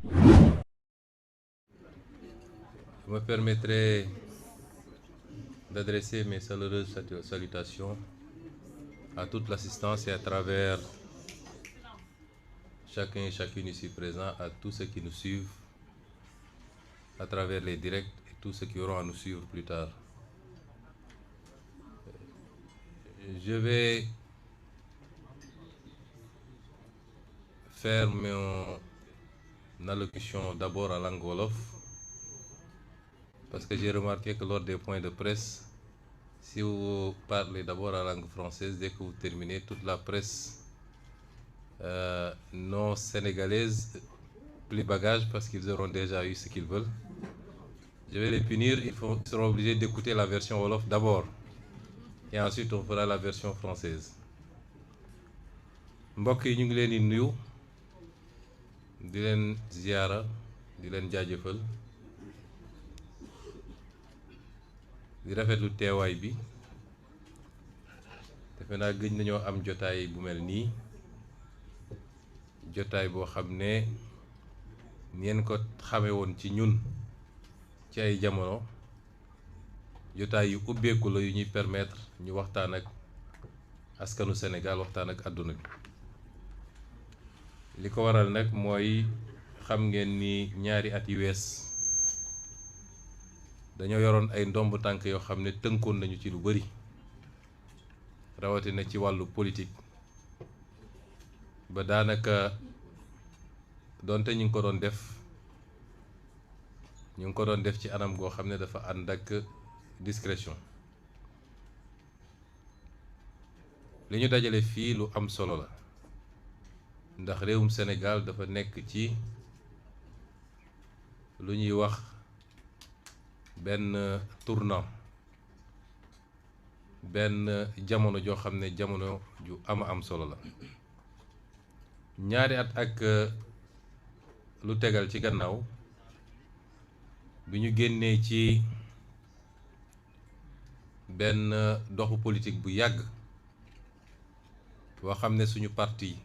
Je me permettrai d'adresser mes chaleureuses salutations à toute l'assistance et à travers chacun et chacune ici présent, à tous ceux qui nous suivent à travers les directs et tous ceux qui auront à nous suivre plus tard. Je vais faire mon allocution d'abord en langue wolof parce que j'ai remarqué que lors des points de presse, si vous parlez d'abord en langue française, dès que vous terminez, toute la presse non sénégalaise plie bagage parce qu'ils auront déjà eu ce qu'ils veulent. Je vais les punir, ils seront obligés d'écouter la version wolof d'abord et ensuite on fera la version française. mbokk yi ñu ngi leen di nuyu di leen ziyaara di leen jaajëfal di rafetlu teewaay bi defe naa gëj nañoo am jotaay bu mel nii jotaay boo xam ne ngeen ko xame woon ci ñun ci ay jamono jotaay yu ubbeeku la yu ñuy permettre ñu waxtaan ak askanu Sénégal waxtaan ak àdduna bi li ko waral nag mooy xam ngeen ni ñaari at yu wees dañoo yoroon ay ndomb tànk yoo xam ne tënkoon nañu ci lu bari rawatina ci wàllu politique ba daanaka donte ñu ngi ko doon def ci anam goo xam ne dafa ànd ak discrétion li ñu dajale fii lu am solo la ndax réewum Sénégal dafa nekk ci lu ñuy wax benn tournant benn jamono joo xam ne jamono ju am solo la ñaari at ak lu tegal ci gannaaw bi ñu génnee ci benn doxu politique bu yàgg boo xam ne suñu parti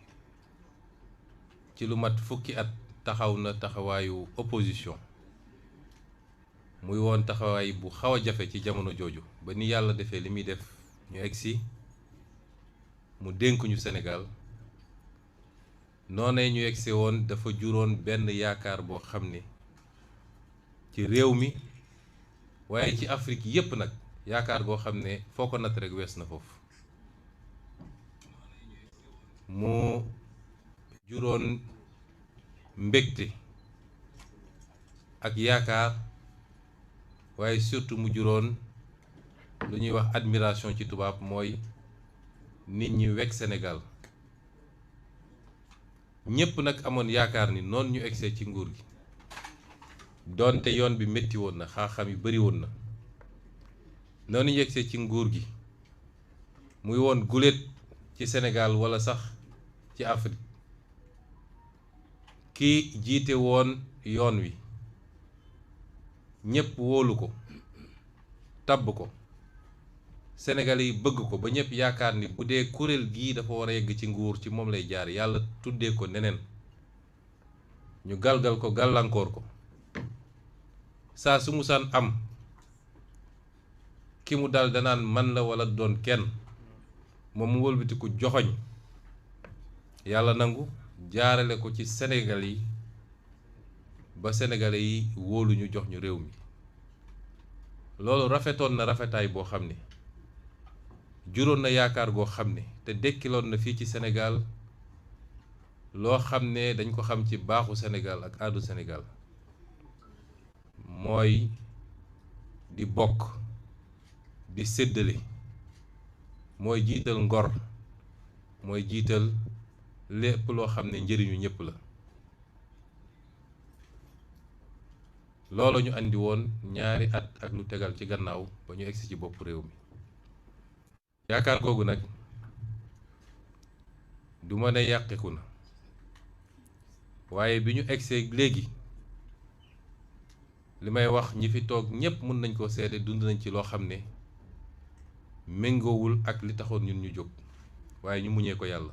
ci lu mat fukki at taxaw na taxawaayu opposition muy woon taxawaay bu xaw a jafe ci jamono jooju ba ni yàlla defee li muy def ñu egsi mu dénk ñu Sénégal noonee ñu egsi woon dafa juróon benn yaakaar boo xam ne ci réew mi waaye ci Afrique yépp nag yaakaar goo xam ne foo ko natt rek wees na foofu mu juróon mbégte ak yaakaar waaye surtout mu juróon lu ñuy wax admiration ci tubaab mooy nit ñi wekk Sénégal ñépp nag amoon yaakaar ni noonu ñu egsee ci nguur gi doonte yoon bi métti woon na xaaxam yu bari woon na noonu ñu egsee ci nguur gi muy woon guléet ci Sénégal walla sax ci Afrique ki jiite woon yoon wi ñépp wóolu ko tabb ko Sénégalais yi bëgg ko ba ñépp yaakaar ni bu dee kuréel gii dafa war a yegg ci nguur ci moom lay jaar yàlla tuddee ko neneen ñu galgal ko gàllankoor ko saa su musaan am ki mu dal danaan man la walla doon kenn moom mu wëlbatiku joxoñ yàlla nangu jaarale ko ci Sénégal yi ba Sénégalais yi wóolu ñu jox ñu réew mi loolu rafetoon na rafetaay boo xam ne juróon na yaakaar goo xam ne te dekkiloon na fii ci Sénégal loo xam ne dañ ko xam ci baaxu Sénégal ak aadu Sénégal mooy di bokk di séddale mooy jiital ngor mooy jiital lépp loo xam ne njëriñu ñépp la loolu ñu andi woon ñaari at ak lu tegal ci gannaaw ba ñu egsi ci bopp réew mi yaakaar googu nag du ma ne yàqiku na waaye bi ñu egsee léegi li may wax ñi fi toog ñépp mën nañ koo seede dund nañ ci loo xam ne méngoowul ak li taxoon ñun ñu jóg waaye ñu muñee ko yàlla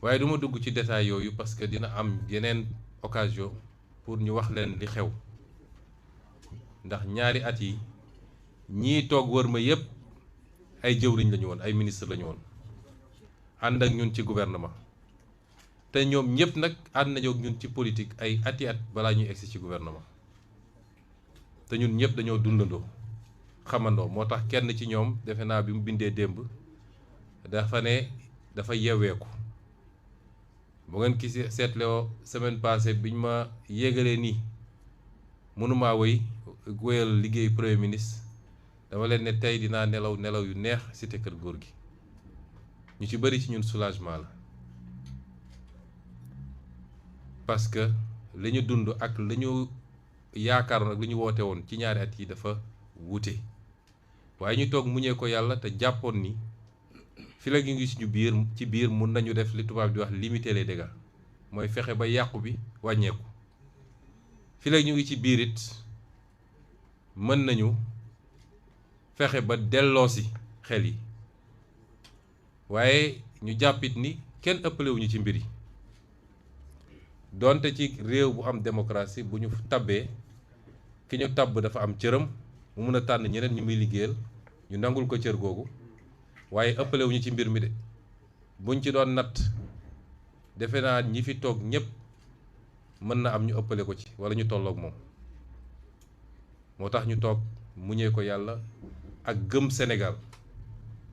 waaye du ma dugg ci détail yooyu parce que dina am yeneen occasion pour ñu wax leen li xew ndax ñaari at yi ñii toog wër ma yépp ay jëwriñ lañu woon ay ministre lañu woon ànd ak ñun ci gouvernement te ñoom ñëpp nag ànd nañoo ak ñun ci politique ay ati at balaa ñuy egsi ci gouvernement te ñun ñëpp dañoo dundandoo xamandoo moo tax kenn ci ñoom defe naa bi mu bindee démb dafa ne dafa yeweeku bu ngeen ki seetloo semaine passée biñ ma yégalee nii mënumaa wéyal liggéey premier ministre dama leen ne tey dinaa nelaw nelaw yu neex cité kër góor gi ñu ci bëri ci ñun soulagement la parce que li ñu dund ak li ñu yaakaaroon ak li ñu woote woon ci ñaari at yi dafa wuute waaye ñu toog muñee ko yàlla te jàppoon ni fi la ñu ngi suñu biir ci biir mun nañu def li tubaab di wax limiter les dégâts mooy fexe ba yàqu bi wàññeeku fi la ñu ngi ci biir it mën nañu fexe ba delloosi xel yi waaye ñu jàppit ni kenn ëppalewuñu ci mbir yi donte ci réew bu am démocratie bu ñu tabbee ki ñu tabb dafa am cëram mu mun a tànn ñeneen ñu muy liggéeyal ñu nangul ko cër googu waaye ëppalewuñu ci mbir mi de buñ ci doon natt defe naa ñi fi toog ñépp mën na am ñu ëppale ko ci walla ñu tolloog moom moo tax ñu toog muñee ko yàlla ak gëm Sénégal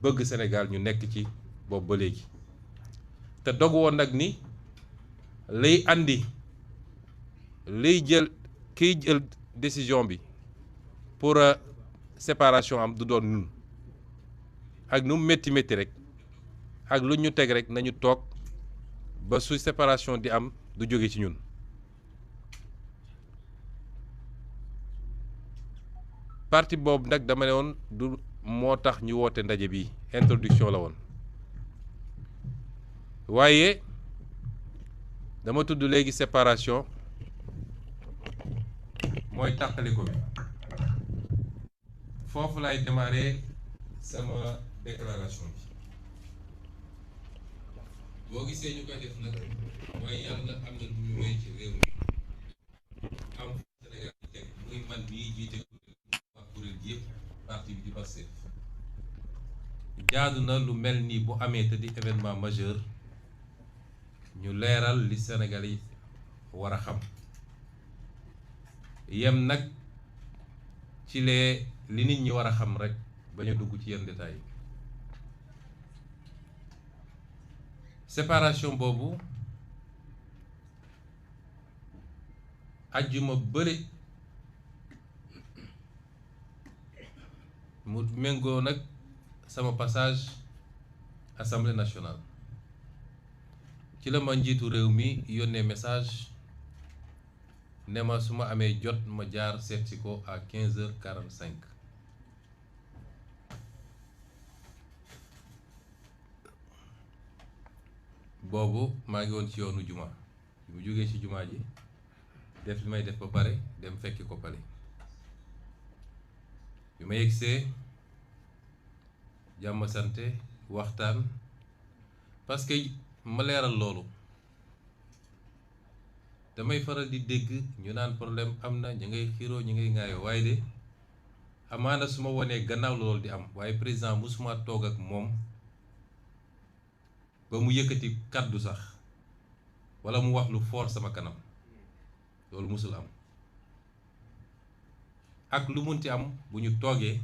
bëgg Sénégal ñu nekk ci boobu ba léegi te dog woon nag ni liy andi kiy jël décision bi pour séparation am du doon ñun ak nu mu métti métti rek ak lu ñu teg rek nañu toog ba su séparation di am du jóge ci ñun parti boobu nag dama ne woon du moo tax ñu woote ndaje bi introduction la woon waaye dama tudd léegi séparation mooy tàqaliko bi foofu laay démarrer sama déclaration bi boo gisee ñu koy def nag mooy yàlla am na lu ñu may ci réew mi am Sénégal di teg muy man bii jiite ak kuréel gi yëpp parti bi di Pastef jaadu na lu mel nii bu amee te di événement majeur ñu leeral li Sénégal yi war a xam yem nag ci li nit ñi war a xam rek bañ a dugg ci yenn détails yi séparation boobu ajjuma bëri mu méngoo nag sama passage Assemblée nationale ci la ma njiitu réew mi yónnee message ne ma su ma amee jot ma jaar seetsi ko à 15h45 boobu maa ngi woon ci yoonu juma bi mu jógee ci jumaa ji def li may def ba pare dem fekki ko pale bi ma yegsee jàmm sante waxtaan parce que ma leeral loolu damay faral di dégg ñu naan problème am na ñu ngay xiiroo ñu ngay ŋaayoo waaye de amaana su ma wonee gannaaw loolu di am waaye président musuma toog ak moom ba mu yëkkati kàddu sax walla mu wax lu fort sama kanam loolu musul am ak lu munti am bu ñu toogee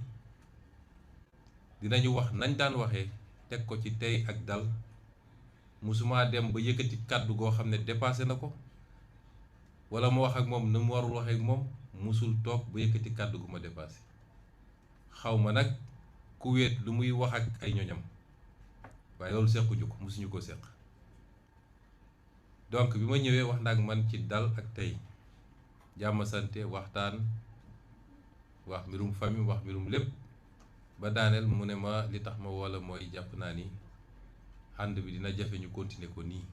dinañu wax nañ daan waxee teg ko ci tey ak dal musuma dem ba yëkkati kàddu goo xam ne dépassé na ko walla mu wax ak moom na mu warul waxee ak moom musul toog ba yëkkati kàddu gu ma dépassé xaw ma nag ku wéet lu muy wax ak ay ñoñam waaye loolu sequñu ko musuñu ko seq donc bi ma ñëwee wax na ak man ci dal ak tey jàmm sante waxtaan wax mbirum famille wax mbirum lépp ba daaneel mu ne ma li tax ma woola mooy jàpp naa ni ànd bi dina jafe ñu continuer ko nii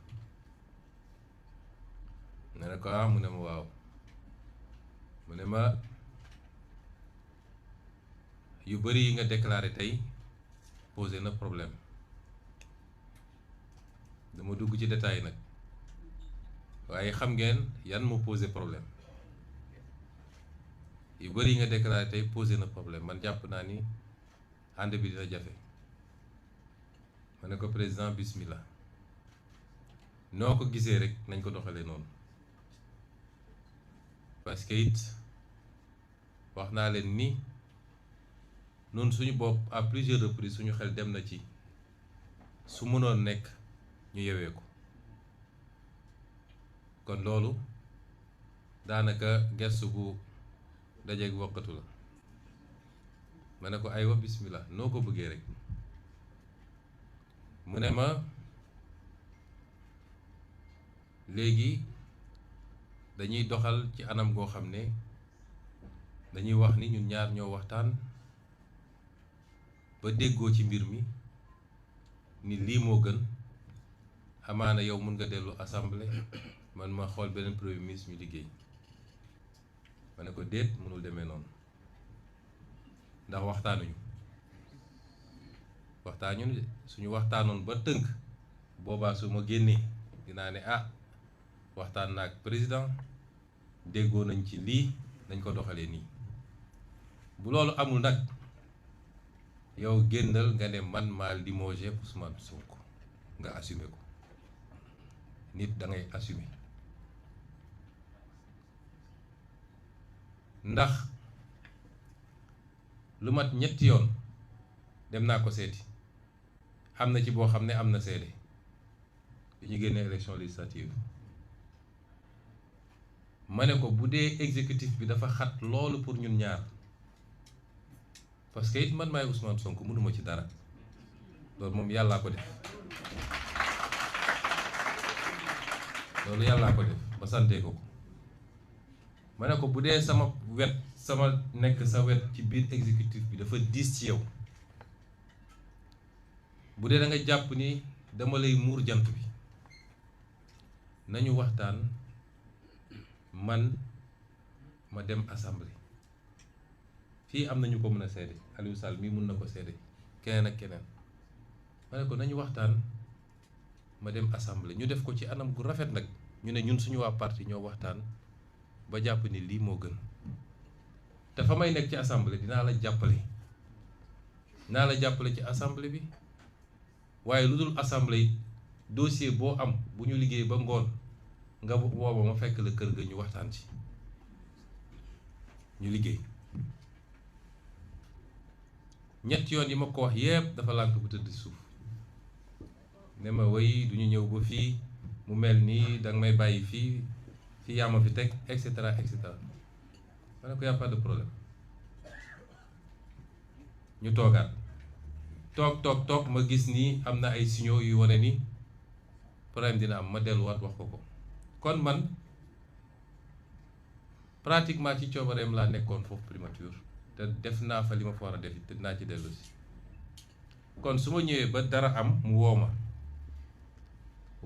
ne ne ko ah mu ne ma waaw mu ne ma yu bari yi nga déclaré tey posé na problème dama dugg ci détail nag waaye xam ngeen yan moo posé problème yu bëri yi nga déclaré tey posé na problème man jàpp naa ni ànd bi dina jafe ma ne ko président bismillah noo ko gisee rek nañ ko doxalee noonu parce que it wax naa leen ni noonu suñu bopp à plusieurs reprises suñu xel dem na ci su mënoon nekk ñu yewee ko kon loolu daanaka gersu gu dajeeg wokkatu la ma ne ko aywa bismillah noo ko bëggee rek mu ne ma léegi dañuy doxal ci anam goo xam ne dañuy wax ni ñun ñaar ñoo waxtaan ba déggoo ci mbir mi ni lii moo gën amaana yow mun nga dellu assemblée man ma xool beneen premier ministre ñu liggéey ma ne ko déet mënul demee noonu ndax waxtaanuñu de suñu waxtaanoon ba tënk boobaa su ma génnee dinaa ne ah waxtaan na ak président déggoo nañ ci lii nañ ko doxalee nii bu loolu amul nag yow génnal nga ne man maa limogé Ousmane Sonko nga assumé ko nit da ngay assumé ndax lu mat ñetti yoon dem naa ko seeti am na ci boo xam ne am na seede bi ñu génnee élection législative ma ne ko bu dee exécutif bi dafa xat loolu pour ñun ñaar parce que it man maay Ousmane Sonko mënuma ci dara loolu moom yàllaa ko def loolu yàllaa ko def ba sante ko ma ne ko bu dee sama wet sama nekk sa wet ci biir exécutif bi dafa diis ci yow bu dee da nga jàpp ni dama lay muur jant bi nañu waxtaan man ma dem assemblée fii am nañu ko mën a seede Aliou Sall mii mun na ko seede keneen ak keneen ma ne ko nañu waxtaan ma dem assemblée ñu def ko ci anam gu rafet nag ñu ne ñun suñu waa parti ñoo waxtaan ba jàpp ni lii moo gën te fa may nekk ci assemblée dinaa la jàppale ci assemblée bi waaye lu dul assemblée yi dossier boo am bu ñu liggéey ba ngoon nga wooba ma fekk la kër ga ñu waxtaan ci ñu liggéey ñett yoon yi ma ko wax yépp dafa lànk bu tëdd suuf ne ma way du ñu ñëw ba fii mu mel nii danga may bàyyi fii yaa ma fi teg et cetera ma ne ko y a pas de problème ñu toogaat toog ma gis nii am na ay signaux yu wane ni problème dina am ma delluwaat wax ko kon man pratiquement ci coobareem laa nekkoon foofu primature te def naa fa li ma fa war a def te dinaa ci dellu si kon su ma ñëwee ba dara am mu woo ma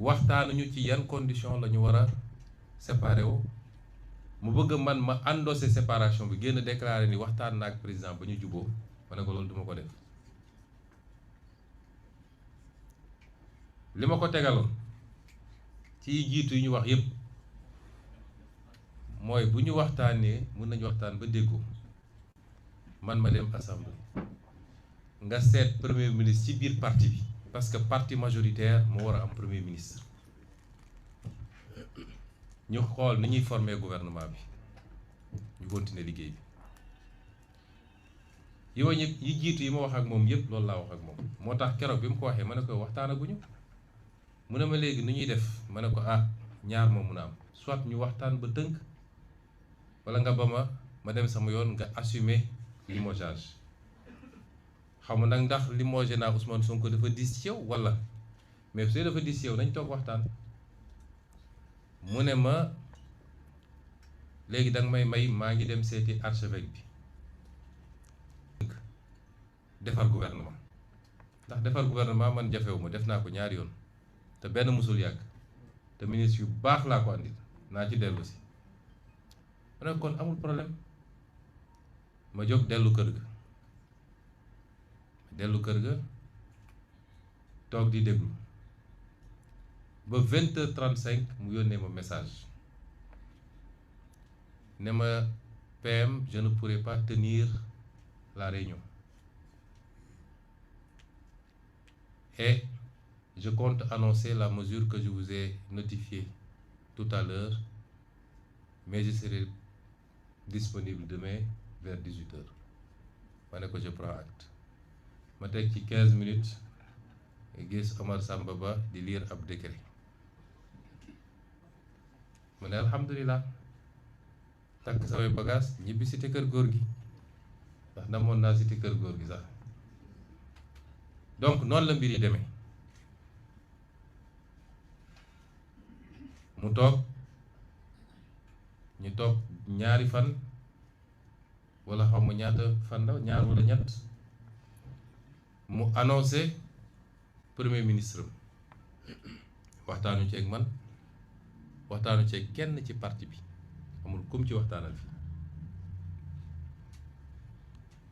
waxtaanuñu ci yan condition la ñu war a séparé wu mu bëgg man ma endossé séparation bi génn déclaré ni waxtaan na ak président ba ñu juboo ma ne ko loolu duma ko def li ma ko tegaloon ci jiitu yi ñu wax yépp mooy bu ñu waxtaanee mën nañu waxtaan ba déggoo man ma dem assemblée nga seet premier ministre ci biir parti bi parce que parti majoritaire moo war a am premier ministre ñu xool ni ñuy former gouvernement bi ñu continuer liggéey bi yi jiitu yi ma wax ak moom yépp loolu laa wax ak moom moo tax keroog bi mu ko waxee ma ne ko waxtaanaguñu mu ne ma léegi nu ñuy def ma ne ko ñaar moo mun a am soit ñu waxtaan ba tënk wala nga ba ma dem sama yoon nga assumer limogeage xam nag ndax limogé naa Ousmane Sonko dafa diis ci yow wala mais su dee dafa diis ci yow nañ toog waxtaan mu ne ma léegi danga may maa ngi dem seeti archevêque bi defar gouvernement ndax defar gouvernement man jafewu ma def naa ko ñaari yoon te benn musul yàgg te ministre yu baax laa ko andil naa ci dellu si ma ne kon amul problème ma jóg dellu kër ga toog di déglu ba 20h35 mu yónnee ma message ne ma PM, je ne pourrai pas tenir la réunion et je compte annoncer la mesure que je vous ai notifiée tout à l'heure, mais je serai disponible demain vers 18h. ma ne ko je prends acte. ma teg ci 15 minutes gis Omar Samba Ba di lire ab décret. ma ne alhamdulilah, takk samay bagage ñibbi cité kër góor gi ndax namoon naa cité kër góor gi sax. donc noonu la mbir yi demee. mu toog ñu toog ñaari fan wala xaw ma ñaata fan la ñaar wala ñett mu annoncé premier ministre waxtaanu ci ak man, waxtaanu ci kenn ci parti bi, amul kum ci waxtaanal fi.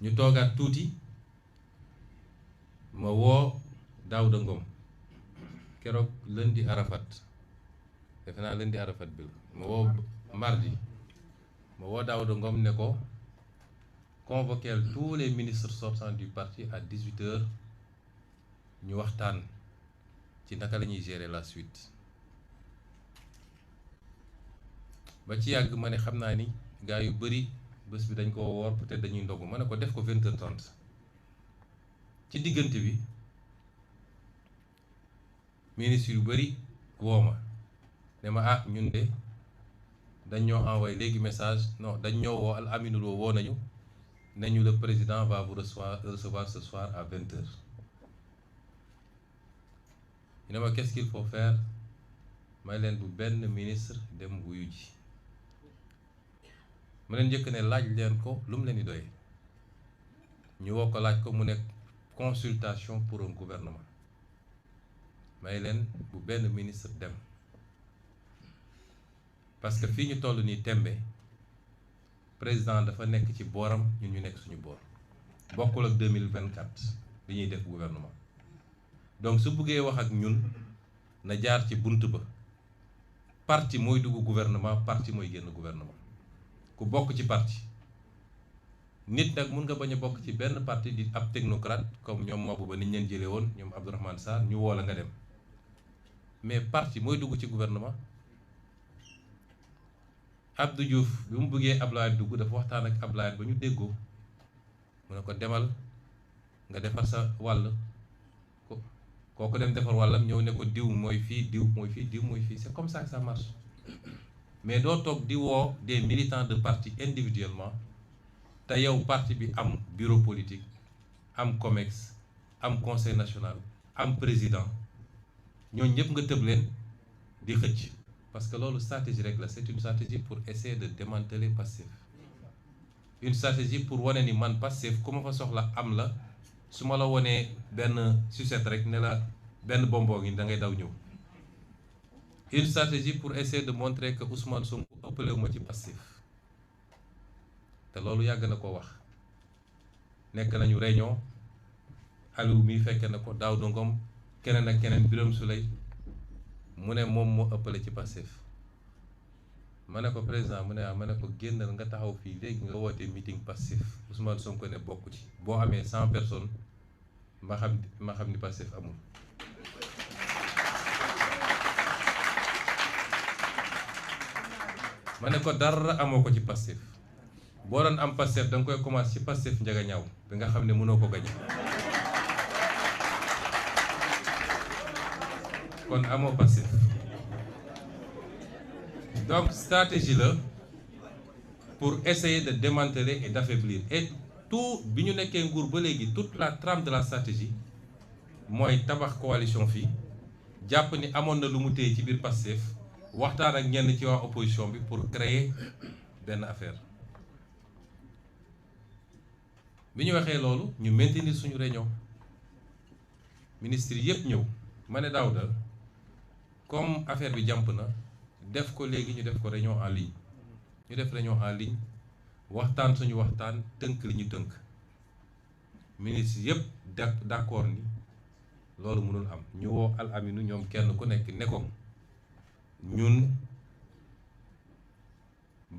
ñu toogaat tuuti ma woo Daouda Ngom keroog lundi Arafat, defe naa lundi Arafat bi ma woo mardi, ma woo Daouda Ngom ne ko convoquer tous les ministres sortants du parti à 18h ñu waxtaan ci naka la ñuy gérer la suite. ba ci yàgg ma ne xam naa ni gars yu bëri bés bi dañ ko woor, peut-être dañuy ndogu, ma ne ko def ko 20h30. ci diggante bi ministre yu bëri woo ma ne ma ah ñun de dañ ñoo envoyé léegi message, non dañ ñoo woo Al Aminou Lo woo nañu nañu le président va vous recevoir ce soir à 20h. ñu ne ma qu'est-ce qu'il faut faire, may leen bu benn ministre dem wuyu ji. ma leen njëkk ne laaj leen ko lu mu leen di doyee. ñu woo ko laaj ko mu nekk consultation pour un gouvernement, may leen bu benn ministre dem. parce que fii ñu toll nii tembe président dafa nekk ci booram, ñun ñu nekk suñu boor, bokkul ak 2024 bi ñuy def gouvernement. donc su buggee wax ak ñun na jaar ci bunt ba. parti mooy dugg gouvernement, parti mooy génn gouvernement. ku bokk ci parti, nit nag mun nga bañ a bokk ci benn parti di ab technocrate comme ñoom Mabou Ba niñ leen jëlee woon, ñoom Abdourahmane Sarr, ñu woo la nga dem, mais parti mooy dugg ci gouvernement. Abdou Diouf bi mu bëggee Ablaye dugg dafa waxtaan ak Ablaye ba ñu déggoo, mu ne ko demal nga defar sa wàll, kooku dem defar wàllam ñëw ne ko diw mooy fii, diw mooy fii, diw mooy fii. C'est comme ça que ça marche. mais doo toog di woo des militants de parti individuellement te yow parti bi am bureau politique, am COMEX, am conseil national, am président, ñooñu ñëpp nga tëb leen di xëcc. parce que loolu stratégie rek la, c'est une stratégie pour essayer de démanteler Pastef, une stratégie pour wane ni man Pastef ku ma fa soxla am la, su ma la wonee benn sucette rek ne la benn bonbon gi da ngay daw ñëw. une stratégie pour essayer de montrer que Ousmane Sonko ëppale wu ma ci Pastef, te loolu yàgg na ko wax. nekk nañu réunion, Aliou mi fekke na ko, Daouda Ngom, keneen ak keneen, Birame Souleye, mu ne moom moo ëppale ci Pastef. ma ne ko président, mu ne ah, ma ne ko génnal nga taxaw fii léegi nga woote meeting Pastef, Ousmane Sonko ne bokk ci, boo amee 100 personnes ma xam ni Pastef amul. ma ne ko dara amoo ko ci Pastef, boo doon am Pastef da nga koy commencé ci Pastef njaga ñaaw bi nga xam ne mënoo ko gañe, kon amoo Pastef. donc stratégie la pour essayer de démanteler et d'affaiblir. et tout bi ñu nekkee nguur ba léegi toute la trame de la stratégie mooy tabax coalition fii, jàpp ni amoon na lu mu téye ci biir Pastef, waxtaan ak ñenn ci waa opposition bi pour créer benn affaire. bi ñu waxee loolu ñu maintenir suñu réunion, ministre yëpp ñëw. ma ne Daouda, comme affaire bi jàmp na, def ko léegi ñu def ko réunion en ligne. ñu def réunion en ligne, waxtaan suñu waxtaan, tënk li ñu tënk. ministre yëpp d'accord ni loolu mënul am. ñu woo Al Aminou, ñoom kenn ku nekk ne ko ñun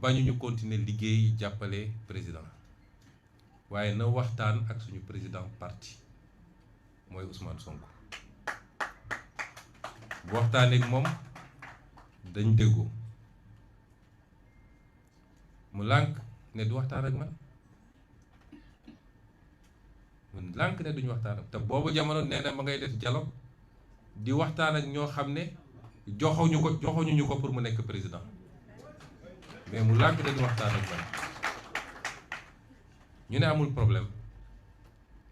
bañuñu continuer liggéey jàppale président waaye na waxtaan ak suñu président parti mooy Ousmane Sonko bu waxtaanee ak moom dañ déggoo mu lànk ne du waxtaan ak man mu lànk ne duñu waxtaan ak te boobu jamono nee na ma ngay def dialogue di waxtaan ak ñoo xam ne joxuñu ko pour mu nekk président mais mu lànk ne du waxtaan ak man ñu ne amul problème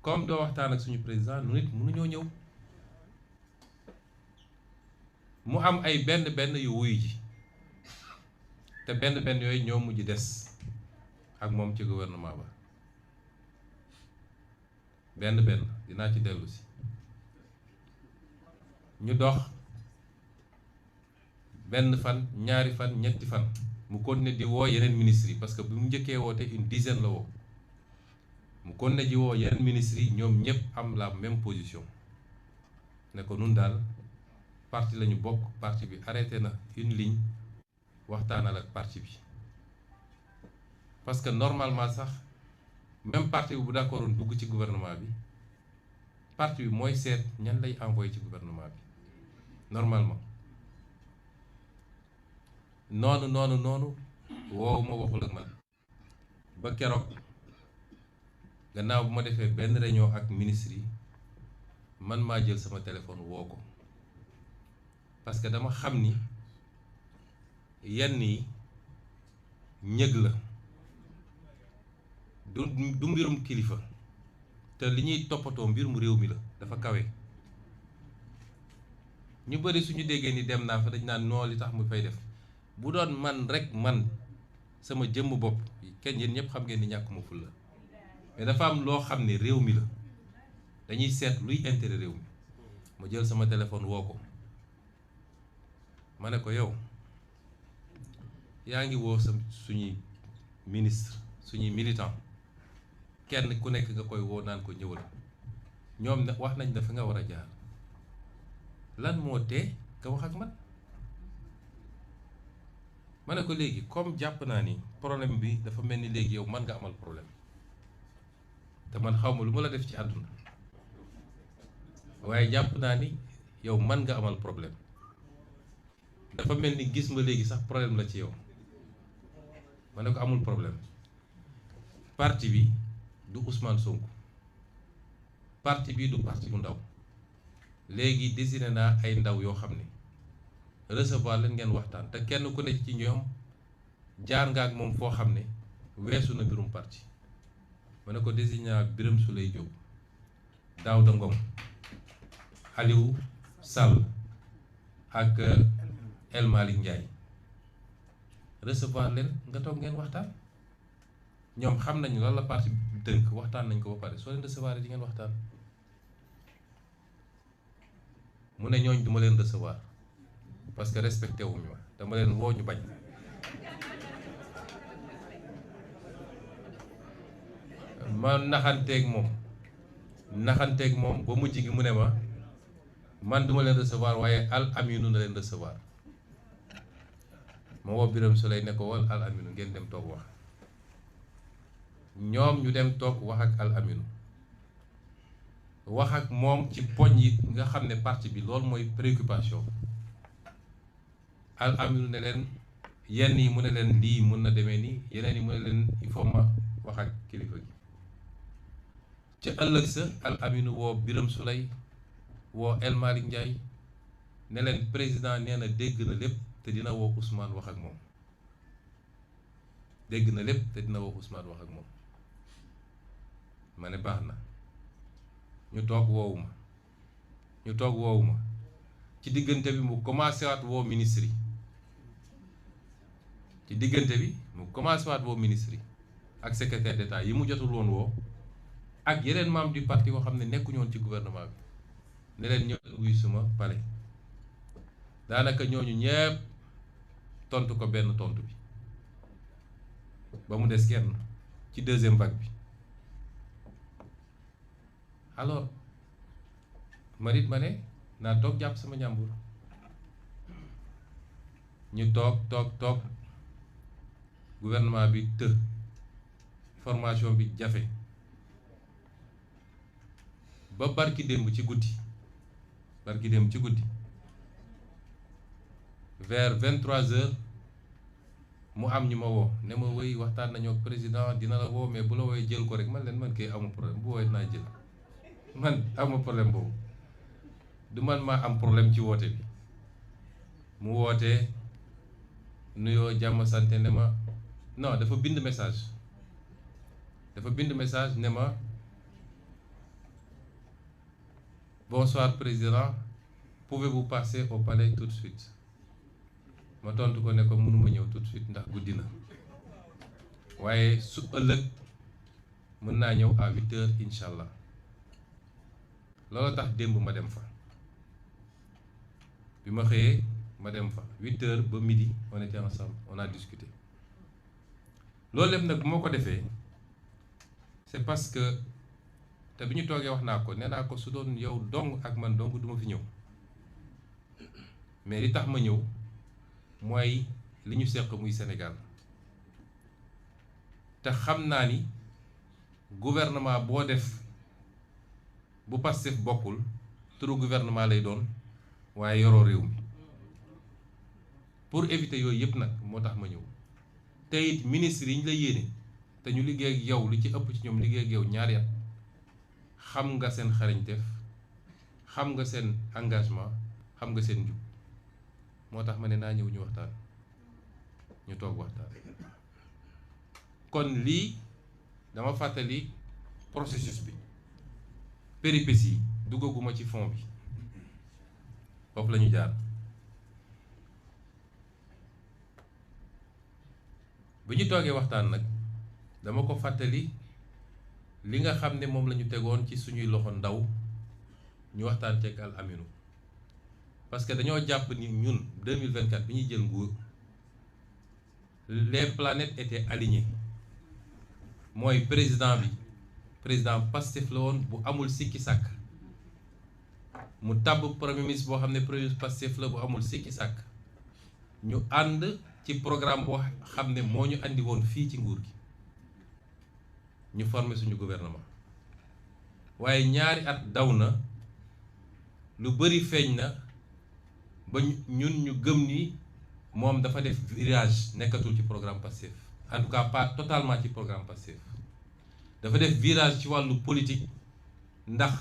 comme doo waxtaan ak suñu président nu nit mënuñoo ñëw mu am ay benn yu wuyu ji te benn yooyu ñoo mujj des ak moom ci gouvernement ba benn dinaa ci dellu si ñu dox benn fan ñaari fan ñetti fan mu continuer di woo yeneen ministres yi parce que bi mu njëkkee woote une dizaine la woo mu continuer di woo yeneen ministres yi ñoom ñëpp am la même position ne ko nun daal parti lañu bokk parti bi arrêté na une ligne waxtaanal ak parti bi parce que normalement sax même parti bi bu d'accordoon dugg ci gouvernement bi parti bi mooy seet ñan lay envoyé ci gouvernement bi normalement noonu woowu ma waxul ak man ba keroog gannaaw bu ma defee benn réunion ak ministre yi man maa jël sama téléphone woo ko parce que dama xam ni yenn yi ñëg la du mbirum kilifa te li ñuy toppatoo mbir mu réew mi la dafa kawe ñu bari suñu déggee ni dem naa fa dañ naan noo li tax mu fay def bu doon man rek man sama jëmm bopp kenn yéen ñëpp xam ngeen ni ñàkk ma ful la mais dafa am loo xam ne réew mi la dañuy seet luy intérêt réew mi ma jël sama téléphone woo ko ma ne ko yow yaa ngi woo suñuy ministre suñuy militant kenn ku nekk nga koy woo naan ko ñëwal ñoom ne wax nañ dafa nga war a jaar lan moo tee nga wax ak man ma ne ko léegi comme jàpp naa ni problème bi dafa mel ni léegi yow man nga amal problème te man xaw ma lu ma la def ci àdduna waaye jàpp naa ni yow man nga amal problème dafa mel ni gis ma léegi sax problème la ci yow ma ne ko amul problème parti bi du Ousmane Sonko parti bi du parti bu ndaw léegi désigné naa ay ndaw yoo xam ne recevoir leen ngeen waxtaan te kenn ku nekk ci ñoom jaar nga ak moom foo xam ne weesu na mbirum parti ma ne ko désigné naa Birame Souleye Diop Daouda Ngom Aliou Sall ak El Malick Ndiaye recevoir leen nga toog ngeen waxtaan ñoom xam nañu lan la parti bi tënk waxtaan nañ ko ba pare soo leen recevoir di ngeen waxtaan mu ne ñooñ duma leen recevoir parce que respecté wuñu ma dama leen woo ñu bañ ma naxanteeg moom ba mujj gi mu ne ma man duma leen recevoir waaye Al Aminu na leen recevoir ma woo Birame Souleye ne ko wal Al Aminu ngeen dem toog wax ñoom ñu dem toog wax ak Al Aminu wax ak moom ci poñ yi nga xam ne parti bi loolu mooy préoccupation Al Aminu ne leen yenn yi mu ne leen lii mun na demee nii yeneen yi mu ne leen il faut ma wax ak kilifa gi ca ëllëg sa Al Aminu woo Birame Souleye woo El Malick Ndiaye ne leen président nee na dégg na lépp te dina woo Ousmane wax ak moom dégg na lépp te dina woo Ousmane wax ak moom ma ne baax na ñu toog woowu ma ci diggante bi mu commencé waat woo ministre yi ak secrétaire d'État yi mu jotul woon woo ak yeneen membres du parti yoo xam ne nekkuñu woon ci gouvernement bi ne leen ñëw wuy suma palais daanaka ñooñu ñépp tontu ko benn tontu bi ba mu des kenn ci deuxième vague bi alors ma ne naa toog jàpp sama ñàmbur ñu toog gouvernement bi të formation bi jafe ba barki démb ci guddi vers 23h mu am ñu ma woo ne ma wéy waxtaan nañu ak président dina la woo mais bu la wooyee jël ko rek man kay amu problème bu woowee naa jël man amu problème boobu du man maa am problème ci woote bi mu wootee nuyoo jàmm sante ne ma non dafa bind message ne ma bonsoir président, pouvez-vous passer au palais tout de suite? ma tontu ko ne ko mënuma ñëw tout de suite ndax guddi na waaye su ëllëg mën naa ñëw à 8h incha allah loolu tax démb ma dem fa bi ma xëyee ma dem fa 8h ba midi on était ensemble on a discuté loolu lépp nag bu ma ko defee c'est parce que te bi ñu toogee wax naa ko nee naa ko su doon yow dong ak man dong duma fi ñëw mais li tax ma ñëw mooy li ñu seq muy Sénégal te xam naa ni gouvernement boo def bu Pastef bokkul turu gouvernement lay doon waaye yoroo réew mi pour éviter yooyu yëpp nag moo tax ma ñëw te it ministre yi ñu la yéene te ñu liggéey ak yow lu ci ëpp ci ñoom liggéey ak yow ñaari at xam nga seen xarañteef xam nga seen engagement xam nga seen njub moo tax ma ne naa ñëw ñu waxtaan ñu toog waxtaan kon lii dama fàttali processus bi péripéties yi duggaguma ci fond bi foofu la ñu jaar bu ñu toogee waxtaan nag dama ko fàttali li nga xam ne moom la ñu tegoon ci suñuy loxo ndaw ñu waxtaan ceeg Al Aminu parce que dañoo jàpp ni ñun 2024 bi ñuy jël nguur les planètes étaient alignées mooy président Pastef la woon bu amul sikki sàkk mu tabb premier ministre boo xam ne premier ministre Pastef la bu amul sikki sàkk ñu ànd ci programme boo xam ne moo ñu andi woon fii ci nguur gi ñu former suñu gouvernement waaye ñaari at daw na lu bari feeñ na ba ñun ñu gëm ni moom dafa def virage nekkatul ci programme Pastef en tout cas pas totalement ci programme Pastef dafa def virage ci wàllu politique ndax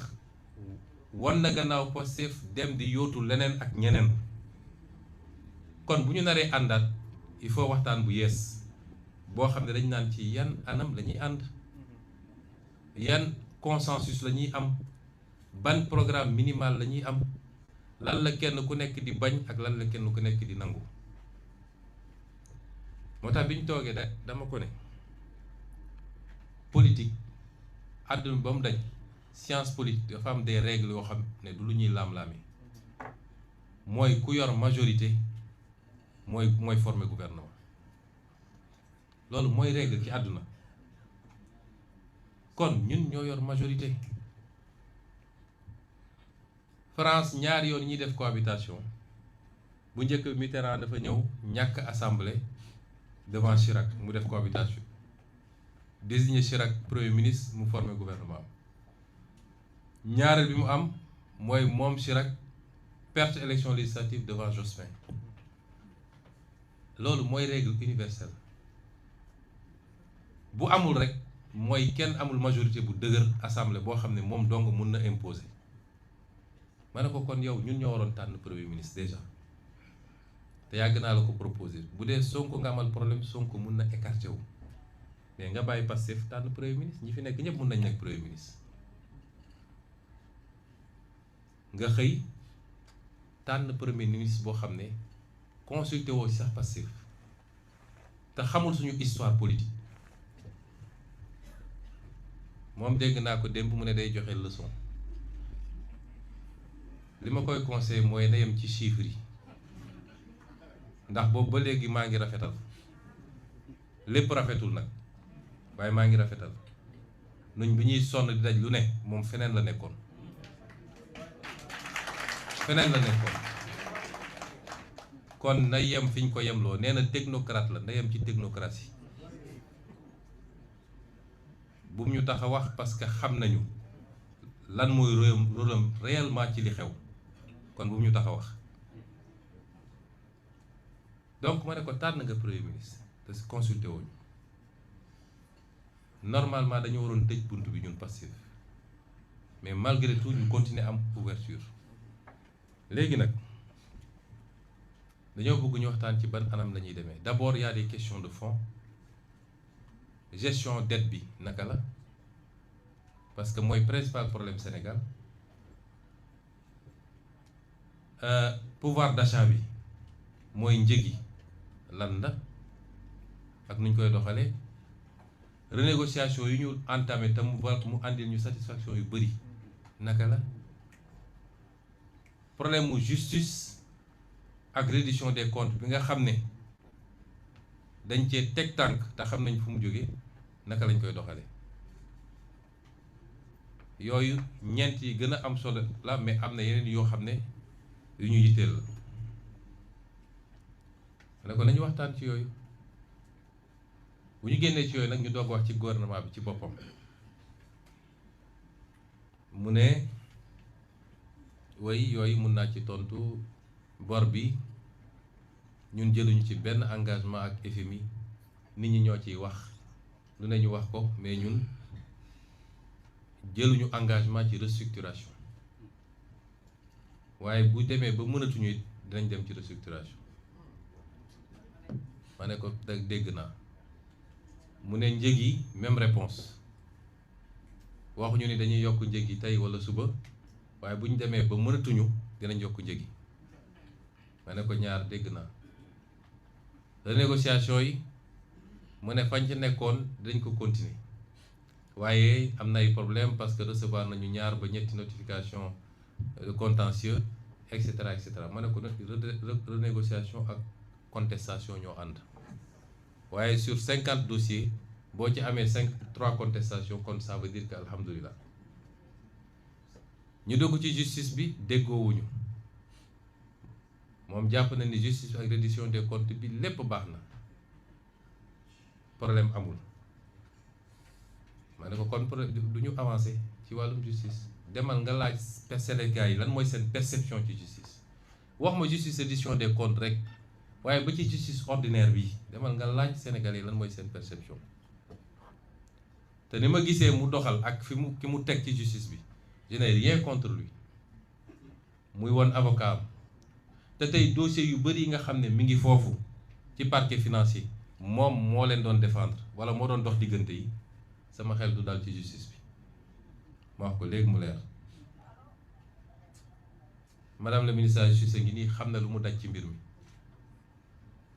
wan na gannaaw Pastef dem di yóotu leneen ak ñeneen kon bu ñu naree àndaat il faut waxtaan bu yees boo xam ne dañ naan ci yan anam la ñuy ànd yan consensus la ñuy am ban programme minimal la ñuy am lan la kenn ku nekk di bañ ak lan la kenn ku nekk di nangu moo tax bi ñu toogee dama ko ne politique àdduna ba mu dañ science politique dafa am des règles yoo xam ne du lu ñuy laam-laami mooy ku yor majorité mooy former gouvernement loolu mooy règle ci àdduna kon ñun ñoo yor majorité France ñaari yoon ñuy def cohabitation bu njëkk Mitterrand dafa ñëw ñàkk assemblée devant Chirac mu def cohabitation désigné Chirac premier ministre mu former gouvernement ñaareel bi mu am mooy moom Chirac perte élection législative devant Jospin loolu mooy règle universelle bu amul rek mooy kenn amul majorité bu dëgër assemblée boo xam ne moom dong mun na imposer ma ne ko kon yow ñun ñoo waroon tànn premier ministre déjà te yàgg naa la ko proposer bu dee Sonko nga amal problème Sonko mun na écarter wu mais nga bàyyi Pastef tànn premier ministre ñi fi nekk ñëpp mun nañ nekk premier ministre nga xëy tànn premier ministre boo xam ne consulté woo ci sax Pastef te xamul suñu histoire politique moom dégg naa ko démb mu ne day joxe leçon li ma koy conseillé mooy na yem ci chiffres yi ndax boobu ba léegi maa ngi rafetal lépp rafetul nag waaye maa ngi rafetal nuñ bi ñuy sonn di daj lu ne moom feneen la nekkoon kon na yem fi ñu ko yemloo. Nee na technocrate la, na yem ci technocratie. bu mu ñu tax a wax parce que xam nañu lan mooy rôle am réellement ci li xew, kon bu mu ñu tax a wax. donc ma ne ko tànn nga premier ministre te consulté wuñu normalement dañu waroon tëj bunt bi ñun Pastef, mais malgré tout ñu continuer am ouverture. léegi nag dañoo bëgg ñu waxtaan ci ban anam la ñuy demee. d'abord, il y a des questions de fond. Gestion dette bi naka la, parce que mooy principal problème Sénégal. Pouvoir d'achat bi mooy njëg yi lan la ak nuñ koy doxalee. Renégociation yu ñu entamé te mu àndil ñu satisfaction yu bëri naka la. problème mu justice ak reddition des comptes bi nga xam ne dañ cee teg tànk te xam nañ fu mu jógee naka lañ koy doxalee. yooyu ñeent yi gën a am solo la, mais am na yeneen yoo xam ne yu ñu yitteel la. ma ne ko nañu waxtaan ci yooyu. bu ñu génnee ci yooyu nag ñu doog wax ci gouvernement bi ci boppam. mu ne way yooyu mun naa ci tontu. bor bi ñun jëluñu ci benn engagement ak FMI, nit ñi ñoo ciy wax lu ne ñu wax ko, mais ñun jëluñu engagement ci restructuration. waaye bu demee ba mënatuñu it dinañ dem ci restructuration. ma ne ko dégg naa. mu ne njëg yi même réponse. waxuñu ni dañuy yokk njëg yi tey wala suba, waaye bu ñu demee ba mënatuñu dinañ yokk njëg yi. ma ne ko ñaar dégg naa. renégociation yi mu ne fañ ci nekkoon dañ ko continuer, waaye am na ay problème parce que recevoir nañu ñaar ba ñetti notification de contentieux et cetera et cetera. ma ne ko renégociation ak contestation ñoo ànd, waaye sur 50 dossiers boo ci amee 3 contestations kon ça veut dire que alhamdulilah. ñu dugg ci justice bi déggoowuñu. moom jàpp na ni justice ak reddition des comptes bi lépp baax na, problème amul. ma ne ko kon du ñu avancé ci wàllum justice. demal nga laaj Sénégalais yi lan mooy seen perception ci justice. wax ma justice reddition des comptes rek, waaye ba ci justice ordinaire bi demal nga laaj Sénégalais yi lan mooy seen perception. te ni ma gisee mu doxal ak ki mu teg ci justice bi, je n'ai rien contre lui. muy woon avocat am. te tey dossier yu bëri yi nga xam ne mi ngi foofu ci parquet financier moom moo leen doon défendre wala moo doon dox diggante yi, sama xel du dal ci justice bi. ma wax ko léegi mu leer. madame la ministre de la justice ngi nii xam na lu mu daj ci mbir mi,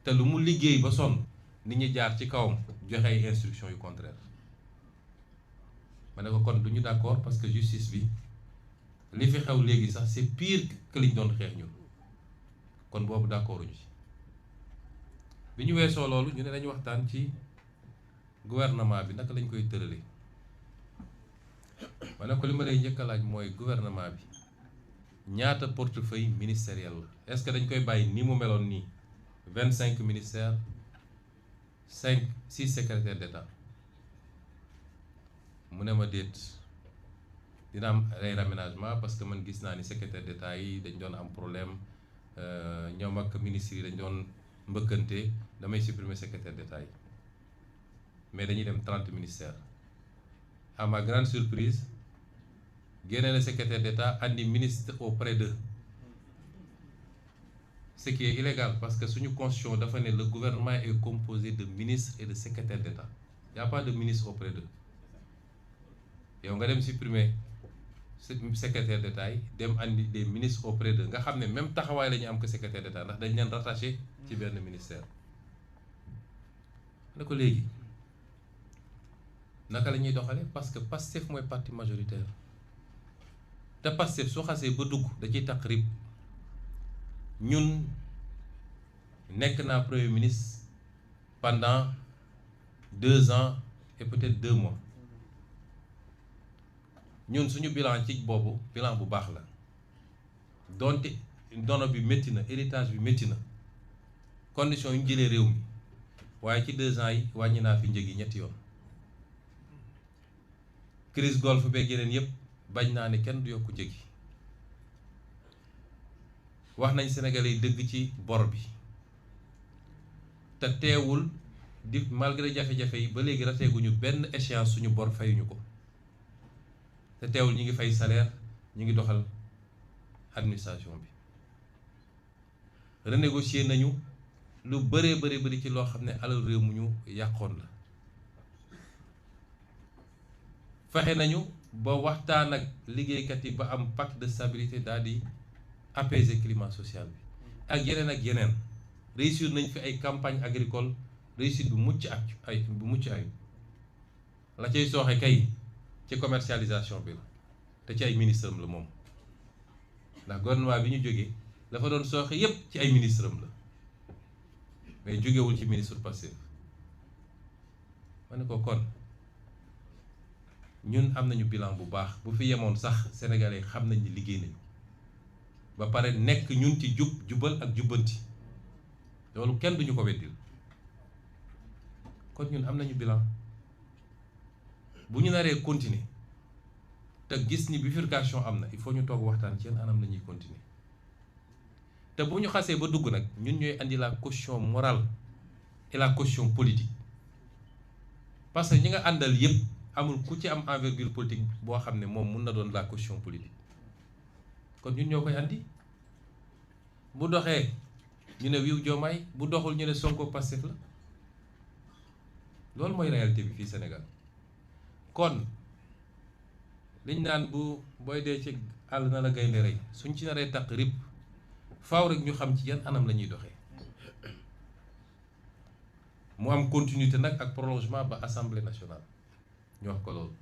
te lu mu liggéey ba sonn nit ñi jaar ci kawam joxe ay instructions yu contraire. ma ne ko kon du ñu d'accord parce que justice bi li fi xew léegi sax c'est pire que liñ doon xeex ñun. kon boobu d'accord ñu ci. bi ñu weesoo loolu ñu ne dañu waxtaan ci gouvernement bi naka lañ koy tëralee. ma ne ko li ma lay njëkk a laaj mooy gouvernement bi ñaata portefeuille ministériel la. est-ce que dañ koy bàyyi ni mu meloon nii 25 ministères 6 secrétaires d'État. mu ne ma déet dina am ay raménagement parce que man gis naa ni secrétaire d'État yi dañ doon am problème. ñoom ak ministres yi dañ doon mbëkkante, damay supprimer secrétaire d'État yi, mais dañuy dem 30 ministères. à ma grande surprise génne le secrétaire d'État andi ministre auprès d'eux, ce qui est illégal parce que suñu constitution dafa ne le gouvernement est composé de ministres et de secrétaires d'État. Il n'y a pas de ministre auprès d'eux. yow nga dem supprimer secrétaire d'État yi dem andi des ministres auprès d'eux nga xam ne même taxawaay la ñu am que secrétaire d'État ndax dañ leen rattaché ci benn ministère. ne ko léegi naka la ñuy doxale parce que Pastef mooy parti majoritaire te Pastef soo xasee ba dugg da ciy tax rib. ñun nekk naa premier ministre pendant 2 ans et peut-être 2 mois. ñun suñu bilan ci boobu bilan bu baax la donte dono bi métti na héritage bi métti na condition yu ñu jëlee réew mi waaye ci 2 ans yi wàññi naa fi njëg yi ñetti yoon. crise golfe beeg yeneen yëpp bañ naa ne kenn du yokku njëg yi. wax nañ Sénégalais yi dëgg ci bor bi te teewul di malgré jafe-jafe yi ba léegi rateeguñu benn échéance suñu bor fayuñu ko te teewul ñu ngi fay salaire ñu ngi doxal administration bi. renégocier nañu lu bëree bëri ci loo xam ne alal réew mu ñu yàqoon la. fexe nañu ba waxtaan ak liggéeykat yi ba am pacte de stabilité daal di apaiser climat social bi ak yeneen réussir nañ fi ay campagne agricole réussite bu mucc ay la cay sooxe kay ci commercialisation bi la te ci ay ministre am la moom ndax gouvernement bi ñu jógee la fa doon sooxe yépp ci ay ministre am la mais jógewul ci ministre Pastef. ma ne ko kon ñun am nañu bilan bu baax bu fi yemoon sax sénégalais xam nañ ni liggéey nañu ba pare nekk ñun ci jubal ak jubbanti loolu kenn duñu ko weddil. kon ñun am nañu bilan bu ñu naree continuer te gis ni bifurcation am na il faut ñu toog waxtaan ci yenn anam la ñuy continuer te bu ñu xasee ba dugg nag ñun ñooy andi la caution morale et la caution politique parce que ñi nga àndal yépp amul ku ci am envergure politique boo xam ne moom mun na doon la caution politique kon ñun ñoo koy andi bu doxee ñu ne wiw Diomaye bu doxul ñu ne Sonko Pastef la loolu mooy réalité bi fii Sénégal. kon liñ naan bu booy dee ci àll na la gaynde rey suñ ci naree taq rip faaw rek ñu xam ci yan anam la ñuy doxee mu am continuité nag ak prolongement ba assemblée nationale ñu wax ko loolu.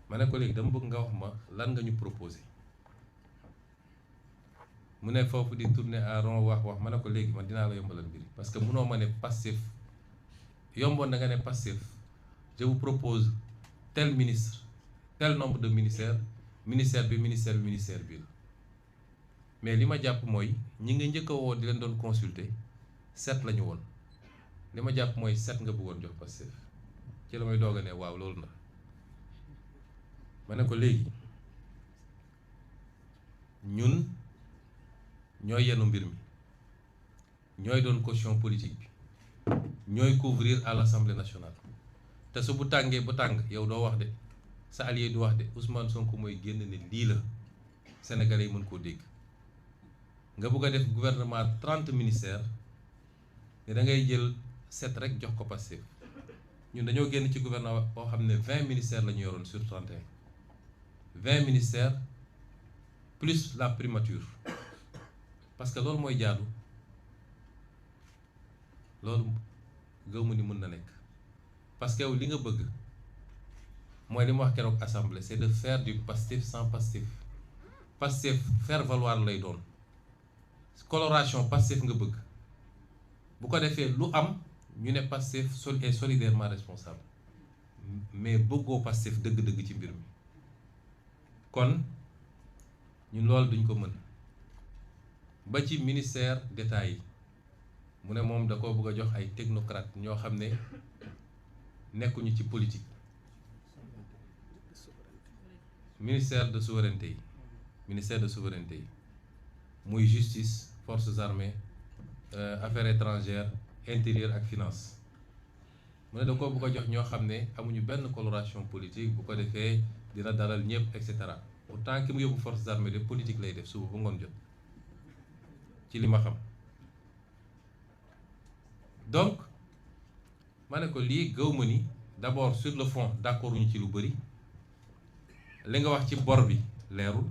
ma ne ko léegi dama bëgg nga wax ma lan nga ñu proposé mu ne foofu di tourner en rond wax ma ne ko léegi man dinaa la yombalal mbir parce que munoo ma ne Pastef yomboon na nga ne Pastef je vous propose tel ministre tel nombre de ministère bi la mais li ma jàpp mooy ñi nga njëkk a woo di leen doon consulter 7 la ñu woon li ma jàpp mooy 7 nga bëggoon jox Pastef ci la may doog a ne waaw loolu na ma ne ko léegi ñun ñooy yenu mbir mi ñooy doon caution politique bi ñooy couvrir à l'Assemblée nationale te su bu tàngee ba tàng yow doo wax de sa allié du wax de Ousmane Sonko mooy génn ne lii la Sénégalais yi mën koo dégg nga bëgg a def gouvernement 30 ministères ne da ngay jël 7 rek jox ko Pastef ñun dañoo génn ci gouvernement boo xam ne 20 ministères la ñu yoroon sur 31 20 ministères plus la primature parce que loolu mooy jaadu loolu gëw mu ni mën na nekk parce que yow li nga bëgg mooy li ma wax keroog assemblée c'est de faire du Pastef sans Pastef faire valoir lay doon coloration Pastef nga bëgg bu ko defee lu am ñu ne Pastef est solidairement responsable mais bëggoo Pastef dëgg-dëgg ci mbir mi kon ñun loolu duñ ko mën ba ci ministère d'État yi mu ne moom da ko bëgg a jox ay technocrate ñoo xam ne nekkuñu ci politique ministère de souveraineté yi muy justice forces armées affaires étrangères intérieur ak finance mu ne da ko bëgg a jox ñoo xam ne amuñu benn coloration politique bu ko defee dina dalal ñëpp et cetera pourtant ki mu yóbbu forces armées de politique lay def suba ba ngoon jot ci li ma xam donc ma ne ko lii gëw ma ni d'abord sur le fond d'accord ñu ci lu bëri li nga wax ci bor bi leerul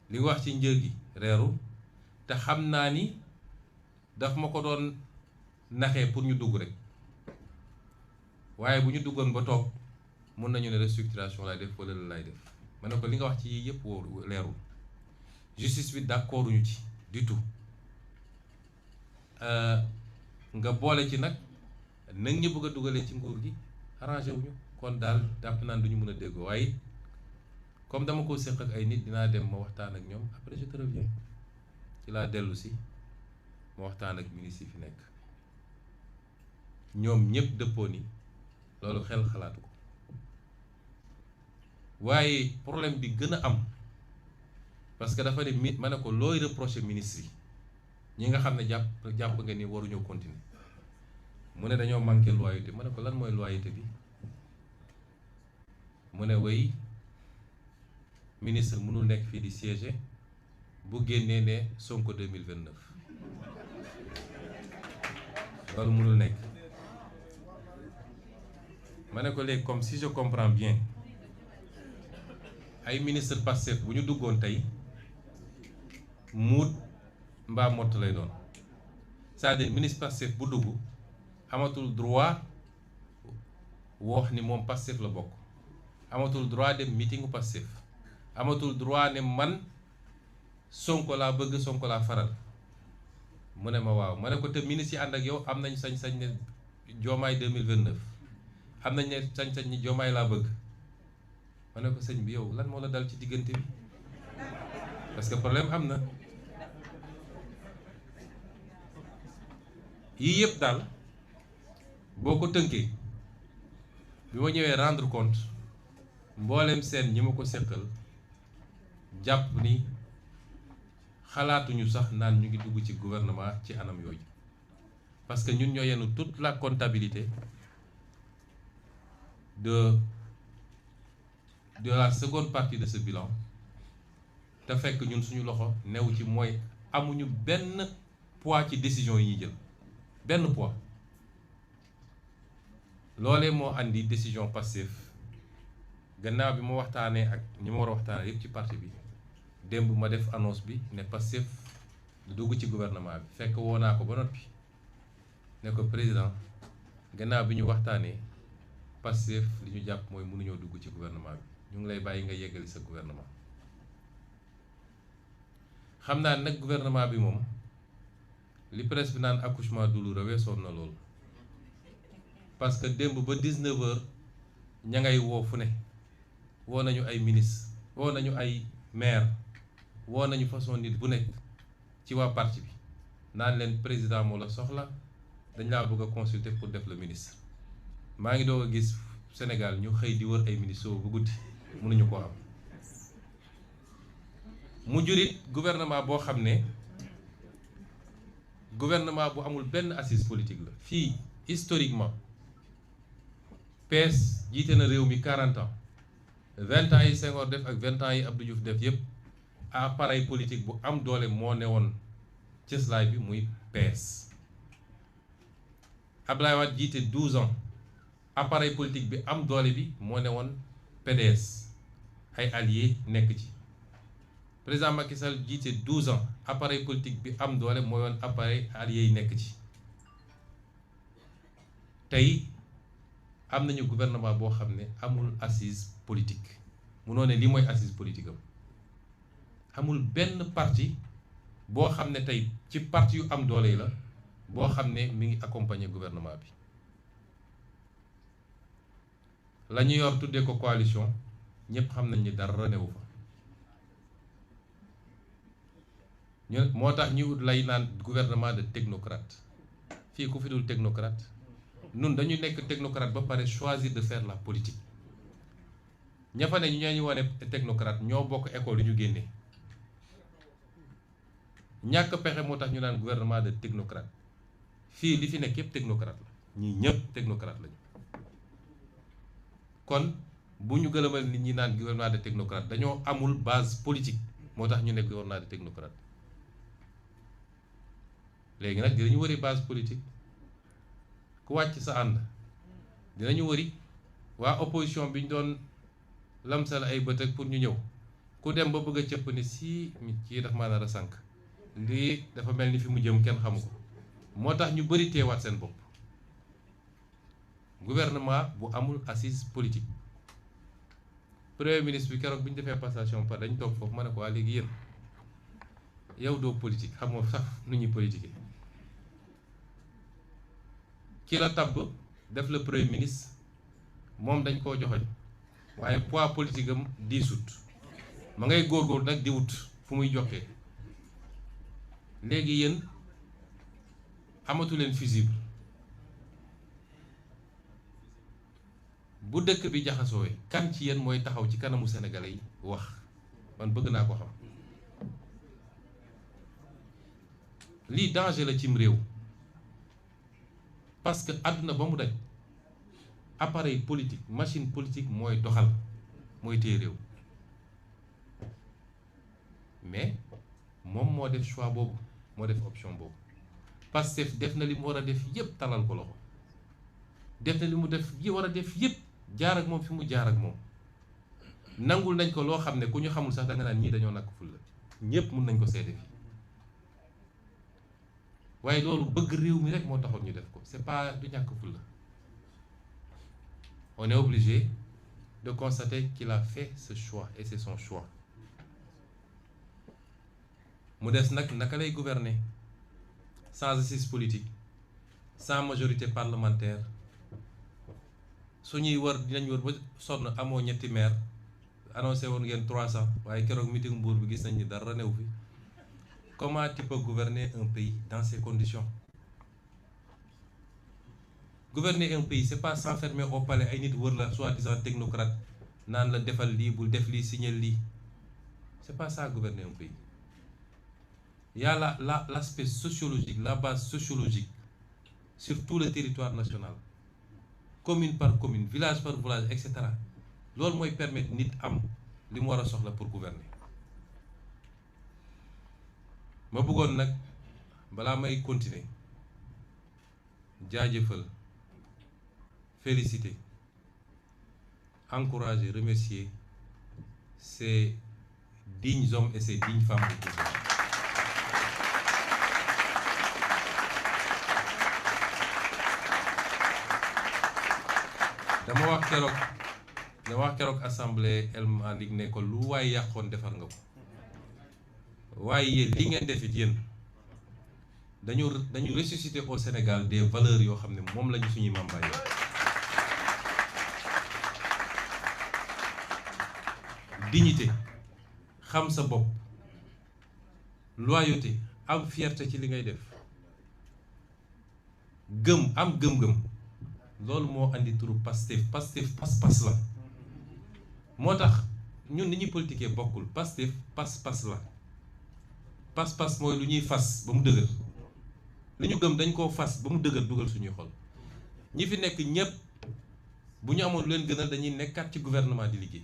li nga wax ci njëg gi reerul te xam naa ni daf ma ko doon naxee pour ñu dugg rek waaye bu ñu duggoon ba toog mun nañu ne restructuration lay def wala la lay def ma ne ko li nga wax ci yii yëpp wóoru leerul justice bi d'accord ñu ci du tout nga boole ci nag nag ñu bëgg a dugalee ci nguur gi arrangé wuñu kon daal jàpp naan duñu mën a déggoo waaye comme dama ko séq ak ay nit dinaa dem ma waxtaan ak ñoom après je te reviens ci laa dellu si ma waxtaan ak ministre yi fi nekk ñoom ñëpp dëppoo ni loolu xel xalaatu ko waaye problème bi gën a am parce que dafa ne ma ne ko looy reprocher ministre yi ñi nga xam ne jàpp nga ni waruñoo continuer mu ne dañoo manqué loyauté ma ne ko lan mooy loyauté bi mu ne way ministre mënul nekk fii di siéger bu génnee ne Sonko 2029 loolu mënul nekk ma ne ko léegi comme si je comprends bien ay ministre Pastef bu ñu duggoon tey muut mbaa mott lay doon c'est-à-dire ministre Pastef bu dugg amatul droit wax ni moom Pastef la bokk amatul droit dem meetingu Pastef amatul droit ne man Sonko laa bëgg Sonko laa faral mu ne ma waaw ma ne ko te ministre yi ànd ak yow am nañ sañ-sañ ne Diomaye 2029 am nañ ne sañ-sañ ni Diomaye laa bëgg ma ne ko sëñ bi yow lan moo la dal ci diggante bi parce que problème am na yii yëpp daal boo ko tënkee bi ma ñëwee rendre compte mboolem seen ñi ma ko seqal jàpp ni xalaatuñu sax naan ñu ngi dugg ci gouvernement ci anam yooyu parce que ñun ñoo yenu toute la comptabilité de la seconde partie de ce bilan te fekk ñun suñu loxo newu ci mooy amuñu benn poids ci décision yi ñuy jël benn poids loolee moo andi décision Pastef gannaaw bi ma waxtaanee ak ñi ma war a waxtaanee yépp ci parti bi démb ma def annonce bi ne Pastef du dugg ci gouvernement bi fekk woo naa ko ba noppi ne ko président gannaaw bi ñu waxtaanee Pastef li ñu jàpp mooy mënuñoo dugg ci gouvernement bi ñu ngi lay bàyyi nga yeggali sa gouvernement xam naa nag gouvernement bi moom li presse bi naan accouchement douloureux weesoon na loolu parce que démb ba 19h ña ngay woo fu ne woo nañu ay ministre woo nañu ay maire woo nañu façon nit bu nekk ci waa parti bi naan leen président moo la soxla dañ laa bëgg a consulter pour def le ministre maa ngi doog a gis Sénégal ñu xëy di wër ay ministre bu guddi mënuñu ko am mu jurit gouvernement boo xam ne gouvernement bu amul benn assise politique la fii historiquement PS jiite na réew mi 40 ans 20 ans yi Senghor def ak 20 ans yi Abdou Diouf def yépp appareil politique bu am doole moo newoon cëslaay bi muy PS Abdoulaye Wade jiite 12 ans appareil politique bi am doole bi moo newoon PDS ay alliés nekk ci président Macky Sall jiite 12 ans appareil politique bi am doole mooy woon appareil alliés yi nekk ci tey am nañu gouvernement boo xam ne amul assise politique munoo ne lii mooy assise politique am amul benn parti boo xam ne tey ci parti yu am doole yi la boo xam ne mi ngi accompagner gouvernement bi la ñu yor tuddee ko coalition ñëpp xam nañ ni dara newu fa ñu moo tax ñu ut lay naan gouvernement de technocrate fii ku fi dul technocrate nun dañu nekk technocrate ba pare choisir de faire la politique ña fa ne ñu wane technocrate ñoo bokk école yu ñu génnee ñàkk pexe moo tax ñu naan gouvernement de technocrate fii li fi nekk yëpp technocrate la ñii ñëpp technocrate lañu kon bu ñu gëlëmal nit ñi naan gouvernement de technocrate dañoo amul base politique moo tax ñu nekk gouvernement de technocrate léegi nag dinañu wëri base politique ku wàcc sa ànd dinañu wëri waa opposition bi ñu doon lamsal ay bët ak pour ñu ñëw ku dem ba bëgg a cëpp ni si kii daf maa nar a sànq lii dafa mel ni fi mu jëm kenn xamu ko moo tax ñu bëri teewaat seen bopp gouvernement bu amul assise politique premier ministre bi keroog bi ñu defee passation par dañ toog foofu ma ne ko waa léegi yéen yow doo politique xamoo sax nu ñuy politique ki la tabb def le premier ministre moom dañ koo joxoñ waaye poids politique am diisut ma ngay góorgóorlu nag di wut fu muy jokkee léegi yéen amatu leen fusible bu dëkk bi jaxasoo kan ci yéen mooy taxaw ci kanamu sénégalais yi wax man bëgg naa ko xam. lii danger la cim réew parce que àdduna ba mu daj appareil politique machine politique mooy doxal mooy téye réew mais moom moo def choix boobu moo def option boobu Pastef def na li mu war a def yépp talal ko loxo def na li mu def yi war a def yépp jaar ak moom fi mu jaar ak moom nangul nañ ko loo xam ne ku ñu xamul sax da nga naan ñii dañoo nakk ful la ñépp mun nañ ko seede fii waaye loolu bëgg réew mi rek moo taxoon ñu def ko c'est pas du ñàkk ful la on est obligé de constater qu'il a fait ce choix et c'est son choix mu des nag naka lay gouverner sans assise politique sans majorité parlementaire su ñuy wër dinañ wër ba sonn amoo ñetti maire annoncé woon ngeen 300 waaye keroog meeting Mbour bi gis nañ ni dara new fi. Comment tu peux gouverner un pays dans ces conditions? Gouverner un pays, c'est pas s'enfermer au palais ay nit wër la soi-disant technocrate naan la defal lii bul def lii signal lii c'est pas ça gouverner un pays. Il y a l'aspect sociologique, la base sociologique sur tout le territoire national, commune par commune, village par village, etc. loolu mooy permettre nit am li mu war a soxla pour gouverner. ma bëggoon nag balaa may continuer jaajëfal féliciter encourager remercier ces dignes hommes et ces dignes femmes de pouvoir. dama wax keroog assemblée El Malick ne ko lu waay yàqoon defar nga ko waaye li ngeen def it yéen dañu ressusciter au Sénégal des valeurs yoo xam ne moom lañu suñuy maam bàyyi dignité xam sa bopp loyauté am fierté ci li ngay def am gëm-gëm loolu moo andi turu Pastef pas-pas la moo tax ñun ni ñuy politiquer bokkul Pastef pas-pas la pas-pas mooy lu ñuy fas ba mu dëgër li ñu gëm dañ koo fas ba mu dëgër dugal suñuy xol ñi fi nekk ñépp bu ñu amoon lu leen gënal dañuy nekkaat ci gouvernement di liggéey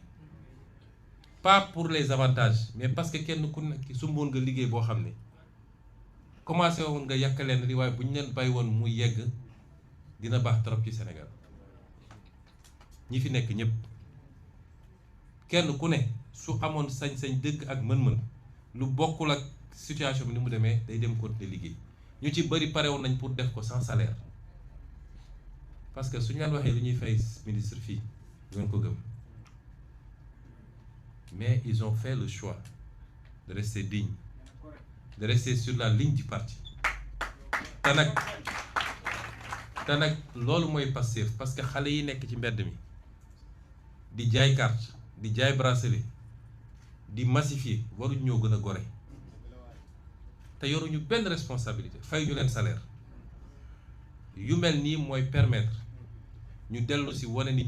pas pour les avantages mais parce que kenn ku nekk sumboon nga liggéey boo xam ne commencé woon nga yàq leen li waaye bu ñu leen bàyyi woon mu yegg dina baax trop ci Sénégal ñi fi nekk ñépp kenn ku ne su amoon sañ-sañ dëgg ak mën-mën lu bokkul ak situation bi ni mu demee day dem continuer liggéey ñu ci bëri pare woon nañ pour def ko sans salaire parce que suñu leen waxee li ñuy fay ministre fii du ngeen ko gëm mais ils ont fait le choix de rester dignes de rester sur la ligne du parti te nag loolu mooy Pastef parce que xale yi nekk ci mbedd mi di jaay carte di jaay bracelet di massifier waruñ ñoo gën a gore te yoruñu benn responsabilité fay ñu leen salaire yu mel nii mooy permettre ñu dellu si wane ni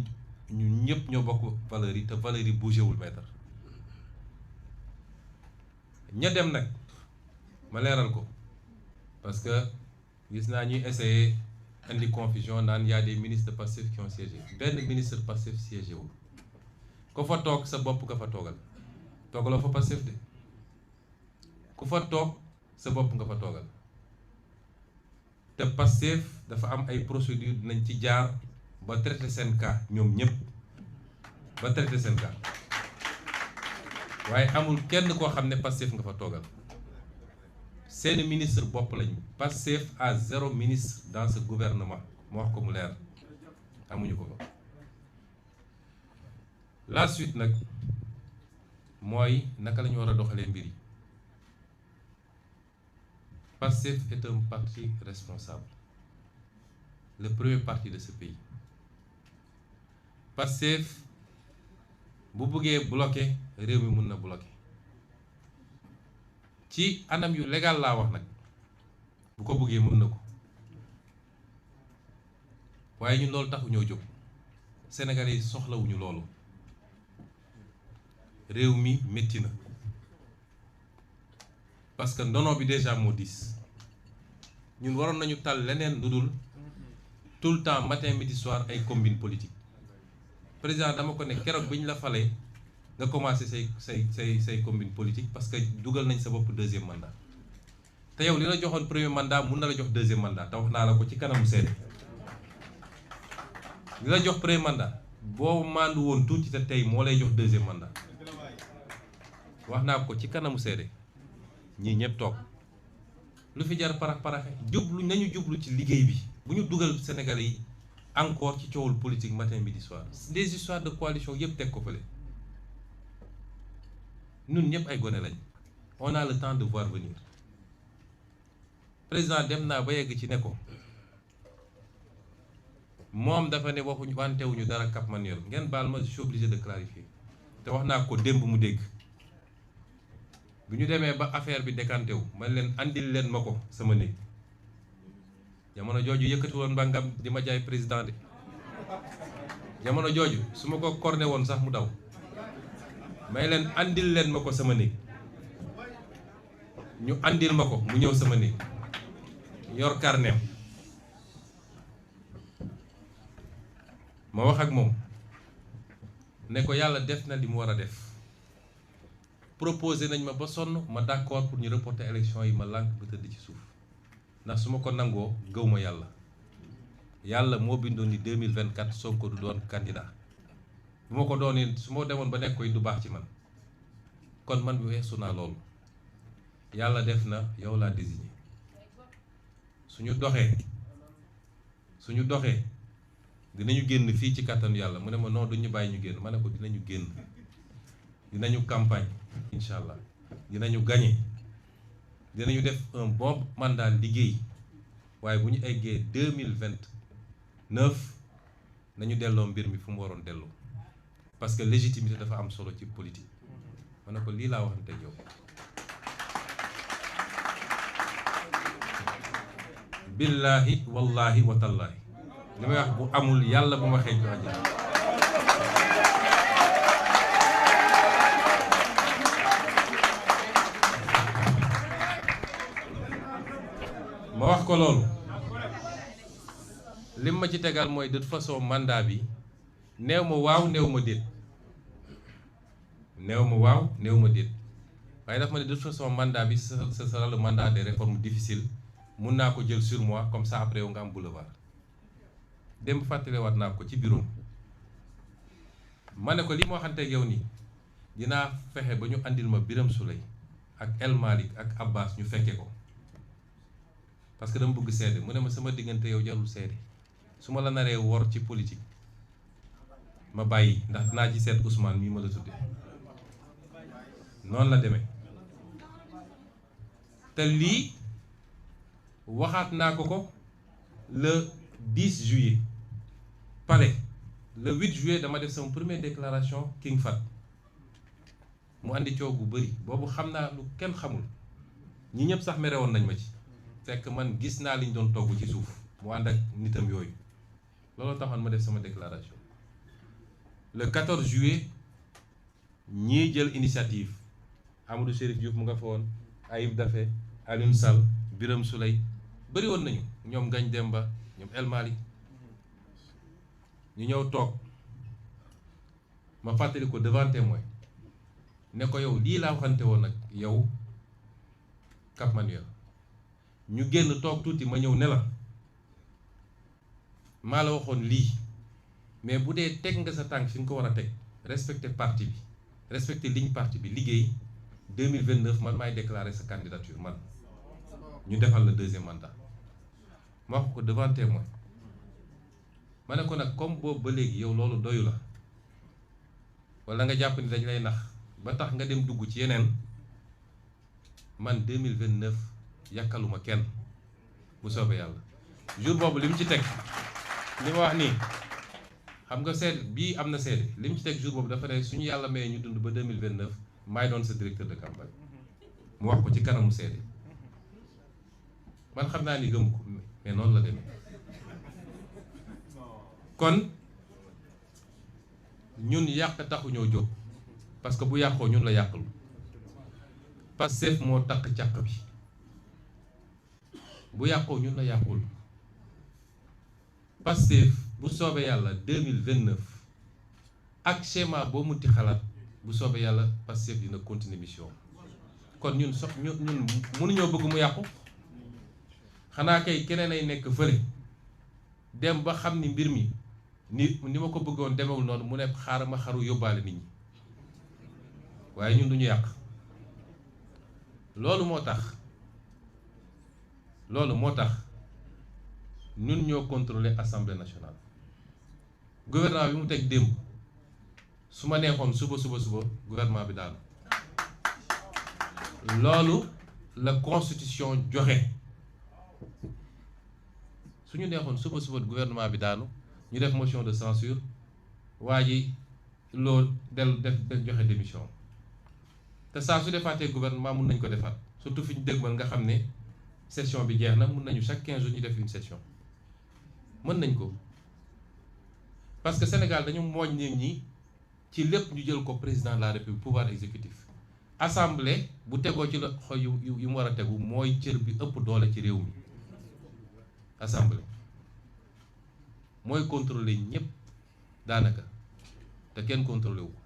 ñu ñëpp ñoo bokk valeurs yi te valeurs yi bougé wul maître ña dem nag ma leeral ko parce que gis naa ñuy essayer indi confusion naan y a des ministres de Pastef qui ont siégé benn ministre Pastef siégé wul ku fa toog sa bopp nga fa toogal toogaloo fa Pastef de ku fa toog sa bopp nga fa toogal te Pastef dafa am ay procédures dinañ ci jaar ba traité seen cas ñoom ñëpp ba traité seen cas waaye amul kenn koo xam ne Pastef nga fa toogal seeni ministre bopp lañu Pastef à 0 ministre dans ce gouvernement mu wax ko mu leer amuñu ko fa. La suite nag mooy naka la ñu war a doxalee mbir yi Pastef est un parti responsable le premier parti de ce pays Pastef bu bëggee bloquer réew mi mun na bloquer ci anam yu légal laa wax nag bu ko bëggee mun na ko waaye ñun loolu taxu ñoo jóg. Sénégalais yi soxlawuñu loolu. réew mi métti na parce que ndono bi déjà moo diis ñun waroon nañu tal leneen lu dul tout le temps matin midi soir ay combine politique. Président dama ko ne keroog bi ñu la falee nga commencé say combine politique parce que dugal nañ sa bopp deuxième mandat te yow li la joxoon premier mandat mun na la jox deuxième mandat te wax naa la ko ci kanamu seede. li la jox premier mandat boo maandu woon tuuti te tey moo lay jox deuxième mandat wax naa ko ci kanamu seede ñii ñëpp toog. lu fi jar paraxe jublu nañu jublu ci liggéey bi bu ñu dugal Sénégalais yi encore ci coowul politique matin midi soir des histoires de coalition yëpp teg ko fële. ñun ñëpp ay gone lañ on a le temps de voir venir. Président dem naa ba yegg ci ne ko moom dafa ne waxuñu wantewuñu dara Cap Manuel ngeen baal ma je suis obligé de clarifier te wax naa ko démb mu dégg. bu ñu demee ba affaire bi décanté wu man leen andil leen ma ko sama néeg jamono jooju yëkkati woon mbàngam di ma jaay président de jamono jooju su ma ko corné woon sax mu daw may leen andil leen ma ko sama néeg ñu andil ma ko mu ñëw sama néeg yor carnet ma wax ak moom ne ko yàlla def na li mu war a def. proposé nañ ma ba sonn ma d'accord pour ñu reporter élection yi ma lànk ba tëdd ci suuf ndax su ma ko nangoo gëw ma yàlla moo bindoon ni 2024 Sonko du doon candidat bu ma ko doonee su ma demoon ba nekk koy du baax ci man kon man bi weesu naa loolu yàlla def na yow laa désigné suñu doxee dinañu génn fii ci kàttanu yàlla mu ne ma non duñu bàyyi ñu génn ma ne ko dinañu génn dinañu campagne incha allah dinañu gagné dinañu def un bon mandat liggéey waaye bu ñu eggee 2029 nañu delloo mbir mi fu mu waroon delloo parce que légitimité dafa am solo ci politique ma ne ko lii laa waxante yow. billaahi wallaahi wa tallaahi li may wax bu amul yàlla bu ma xeeñ ko àjjana. ma wax ko loolu lim ma ci tegal mooy de toute façon mandat bi néew ma waaw néew ma déet waaye daf ma ne de toute façon mandat bi ce sera le mandat des réformes difficiles mun naa ko jël sur moi comme ça après yow nga am boulevard. démb fàttalewaat naa ko ci bureau ma ne ko li ma waxante ak yow nii dinaa fexe ba ñu andil ma Birame Souleye ak El Malick ak Abbas ñu fekke ko. parce que dama bëgg seede mu ne ma sama diggante yow jarul seede su ma la naree wor ci politique ma bàyyi ndax dinaa ci seet Ousmane mii ma la tudde noonu la demee te lii waxaat naa ko le 10 juillet palais le 8 juillet dama def sama première déclaration King Fat mu andi coow gu bëri boobu xam naa lu kenn xamul ñi ñëpp sax mere woon nañ ma ci fekk man gis naa liñ doon togg ci suuf mu ànd ak nitam yooyu loolu taxoon ma def sama déclaration le 14 juillet ñii jël initiative Amadou Chérif Diouf mu nga fa woon Ayib Daffé Alioune Sall Birame Souleye bëri woon nañu ñoom Ngagne Demba ñoom El Malick ñu ñëw toog ma fàttali ko devant témoin ne ko yow lii laa waxante woon nag yow Cap Manuel ñu génn toog tuuti ma ñëw ne la maa la waxoon lii mais bu dee teg nga sa tànk fi nga ko war a teg respecté parti bi respecté ligne parti bi liggéey 2029 man maay déclarer sa candidature man ñu defal la deuxième mandat ma wax ko devant témoin ma ne ko nag comme boobu ba léegi yow loolu doyu la wala nga jàpp ni dañ lay nax ba tax nga dem dugg ci yeneen man 2029 yàkkaluma kenn bu soobee yàlla jour boobu li mu ci teg li ma wax nii xam nga seede bii am na seede li mu ci teg jour boobu dafa ne suñu yàlla mayee ñu dund ba 2029 maay doon sa directeur de campagne mu wax ko ci kanamu seede man xam naa ni gëm ko mais noonu la demee kon ñun yàq taxuñoo jóg parce que bu yàqoo ñun la yàqul Pastef moo takk càq bi bu yàqoo ñun la yàqul Pastef bu soobee yàlla 2029 ak schéma boo muti xalaat bu soobee yàlla Pastef dina continuer mission kon ñun ñun mënuñoo bëgg mu yàqu xanaa kay keneen ay nekk fële dem ba xam ni mbir mi ni ma ko bëggoon demewul noonu mu ne xaaral ma xaru yóbbaale nit ñi waaye ñun duñu yàq loolu moo tax ñun ñoo contrôler assemblée nationale gouvernement bi mu teg démb su ma neexoon suba gouvernement bi daanu loolu la constitution joxe suñu neexoon suba gouvernement bi daanu ñu def motion de censure waa ji loolu def joxe démission te saa su defaatee gouvernement mun nañ ko defaat surtout fi ñu dégmal nga xam ne session bi jeex na mun nañu chaque 15 jours ñu def une session mën nañ ko parce que Sénégal dañu mooñ nit ñi ci lépp ñu jël ko président de la république pouvoir exécutif assemblée bu tegoo ci loxo yu mu war a tegu mooy cër bi ëpp doole ci réew mi assemblée mooy contrôler ñëpp daanaka te kenn contrôlé wu ko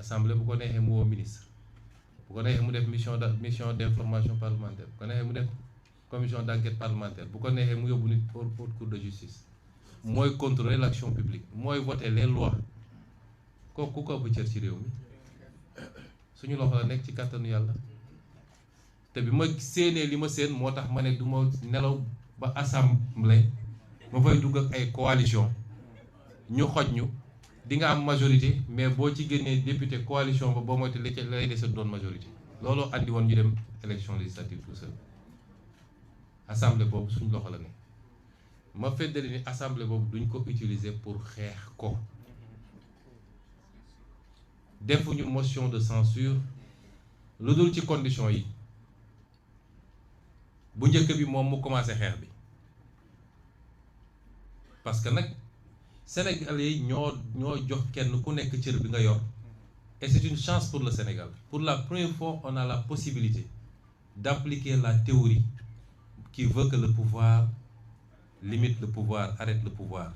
assemblée bu ko neexee mu woo ministre bu ko neexee mu def mission d'information parlementaire bu ko neexee mu def commission d'enquête parlementaire bu ko neexee mu yóbbu nit haute cour de justice mooy contrôler l'action publique mooy voter les lois kooku ku ko ëpp cër ci réew mi suñu loxo la nekk ci kàttanu yàlla te bi ma séenee li ma séen moo tax ma ne du ma nelaw ba assemblée ma fay dugg ak ay coalition ñu xoj ñu di nga am majorité mais boo ci génnee député coalition ba boo moytu li ci lay dese doon majorité looloo andi woon ñu dem élection législative tout seul assemblée boobu suñ loxo la ne ma feddali ni assemblée boobu duñ ko utiliser pour xeex ko defuñu motion de censure lu dul ci condition yi bu njëkk bi moom mu commencé xeex bi parce que nag Sénégalais yi ñoo jox kenn ku nekk cër bi nga yor et c'est une chance pour le Sénégal pour la première fois on a la possibilité d'appliquer la théorie qui veut que le pouvoir limite le pouvoir, arrête le pouvoir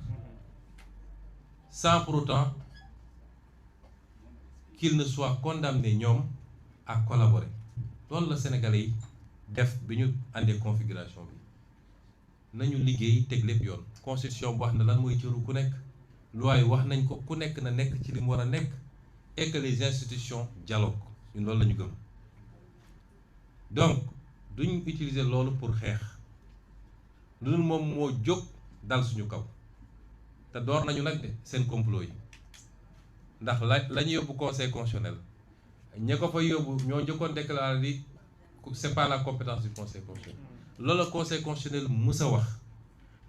sans pour autant qu'il ne soit condamné ñoom à collaborer loolu la Sénégalais yi def bi ñu àndee configuration bi nañu liggéey teg lépp yoon constitution bu wax na lan mooy cëru ku nekk loi yi wax nañ ko ku nekk na nekk ci li mu war a nekk et que les institutions dialoguent ñun loolu la ñu gëm donc duñ utiliser loolu pour xeex lu moom moo jóg dal suñu kaw te door nañu nag de seen complot yi ndax la ñu yóbbu conseil constitutionnel ña ko fa yóbbu ñoo njëkkoon déclaré li c'est pas la compétence du conseil constitutionnel loolu la conseil constitutionnel mus a wax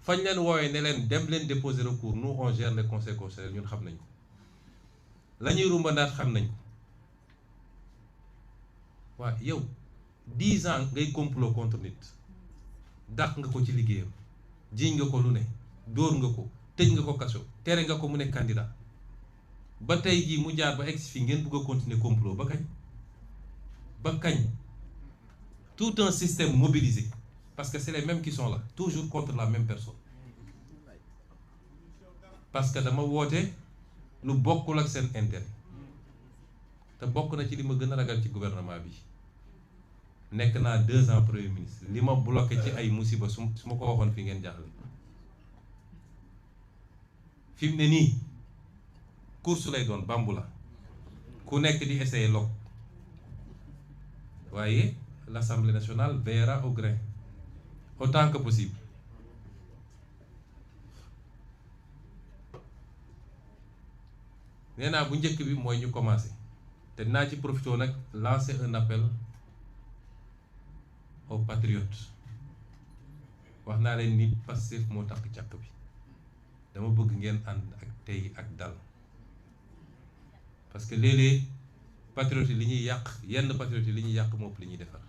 fañ leen woowee ne leen dem leen déposer recours nous on gère le conseil constitutionnel ñun xam nañ ko la ñuy rumbandaat xam nañ ko waaw yow 10 ans ngay complot contre nit dàq nga ko ci liggéeyam jiiñ nga ko lu ne dóor nga ko tëj nga ko kaso tere nga ko mu ne candidat ba tey jii mu jaar ba egsi fi ngeen bëgg a continuer complot ba kañ tout un système mobilisé parce que c'est les mêmes qui sont là toujours contre la même personne parce que dama woote lu bokkul ak seen intérêt te bokk na ci li ma gën a ragal ci gouvernement bi nekk naa 2 ans premier ministre li ma bloqué ci ay musiba su ma ko waxoon fi ngeen jaaxle fi mu ne nii course lay doon bambu la ku nekk di essayer lok waaye l'Assemblée nationale veillera au grain autant que possible nee naa bu njëkk bi mooy ñu commencer te dinaa ci profité nag lancer un appel aux patriotes wax naa leen ni Pastef moo takk càq bi dama bëgg ngeen ànd ak tey ak dal parce que léeg-léeg patriotes yi li ñuy yàq yenn patriotes yi li ñuy yàq moo ëpp li ñuy defar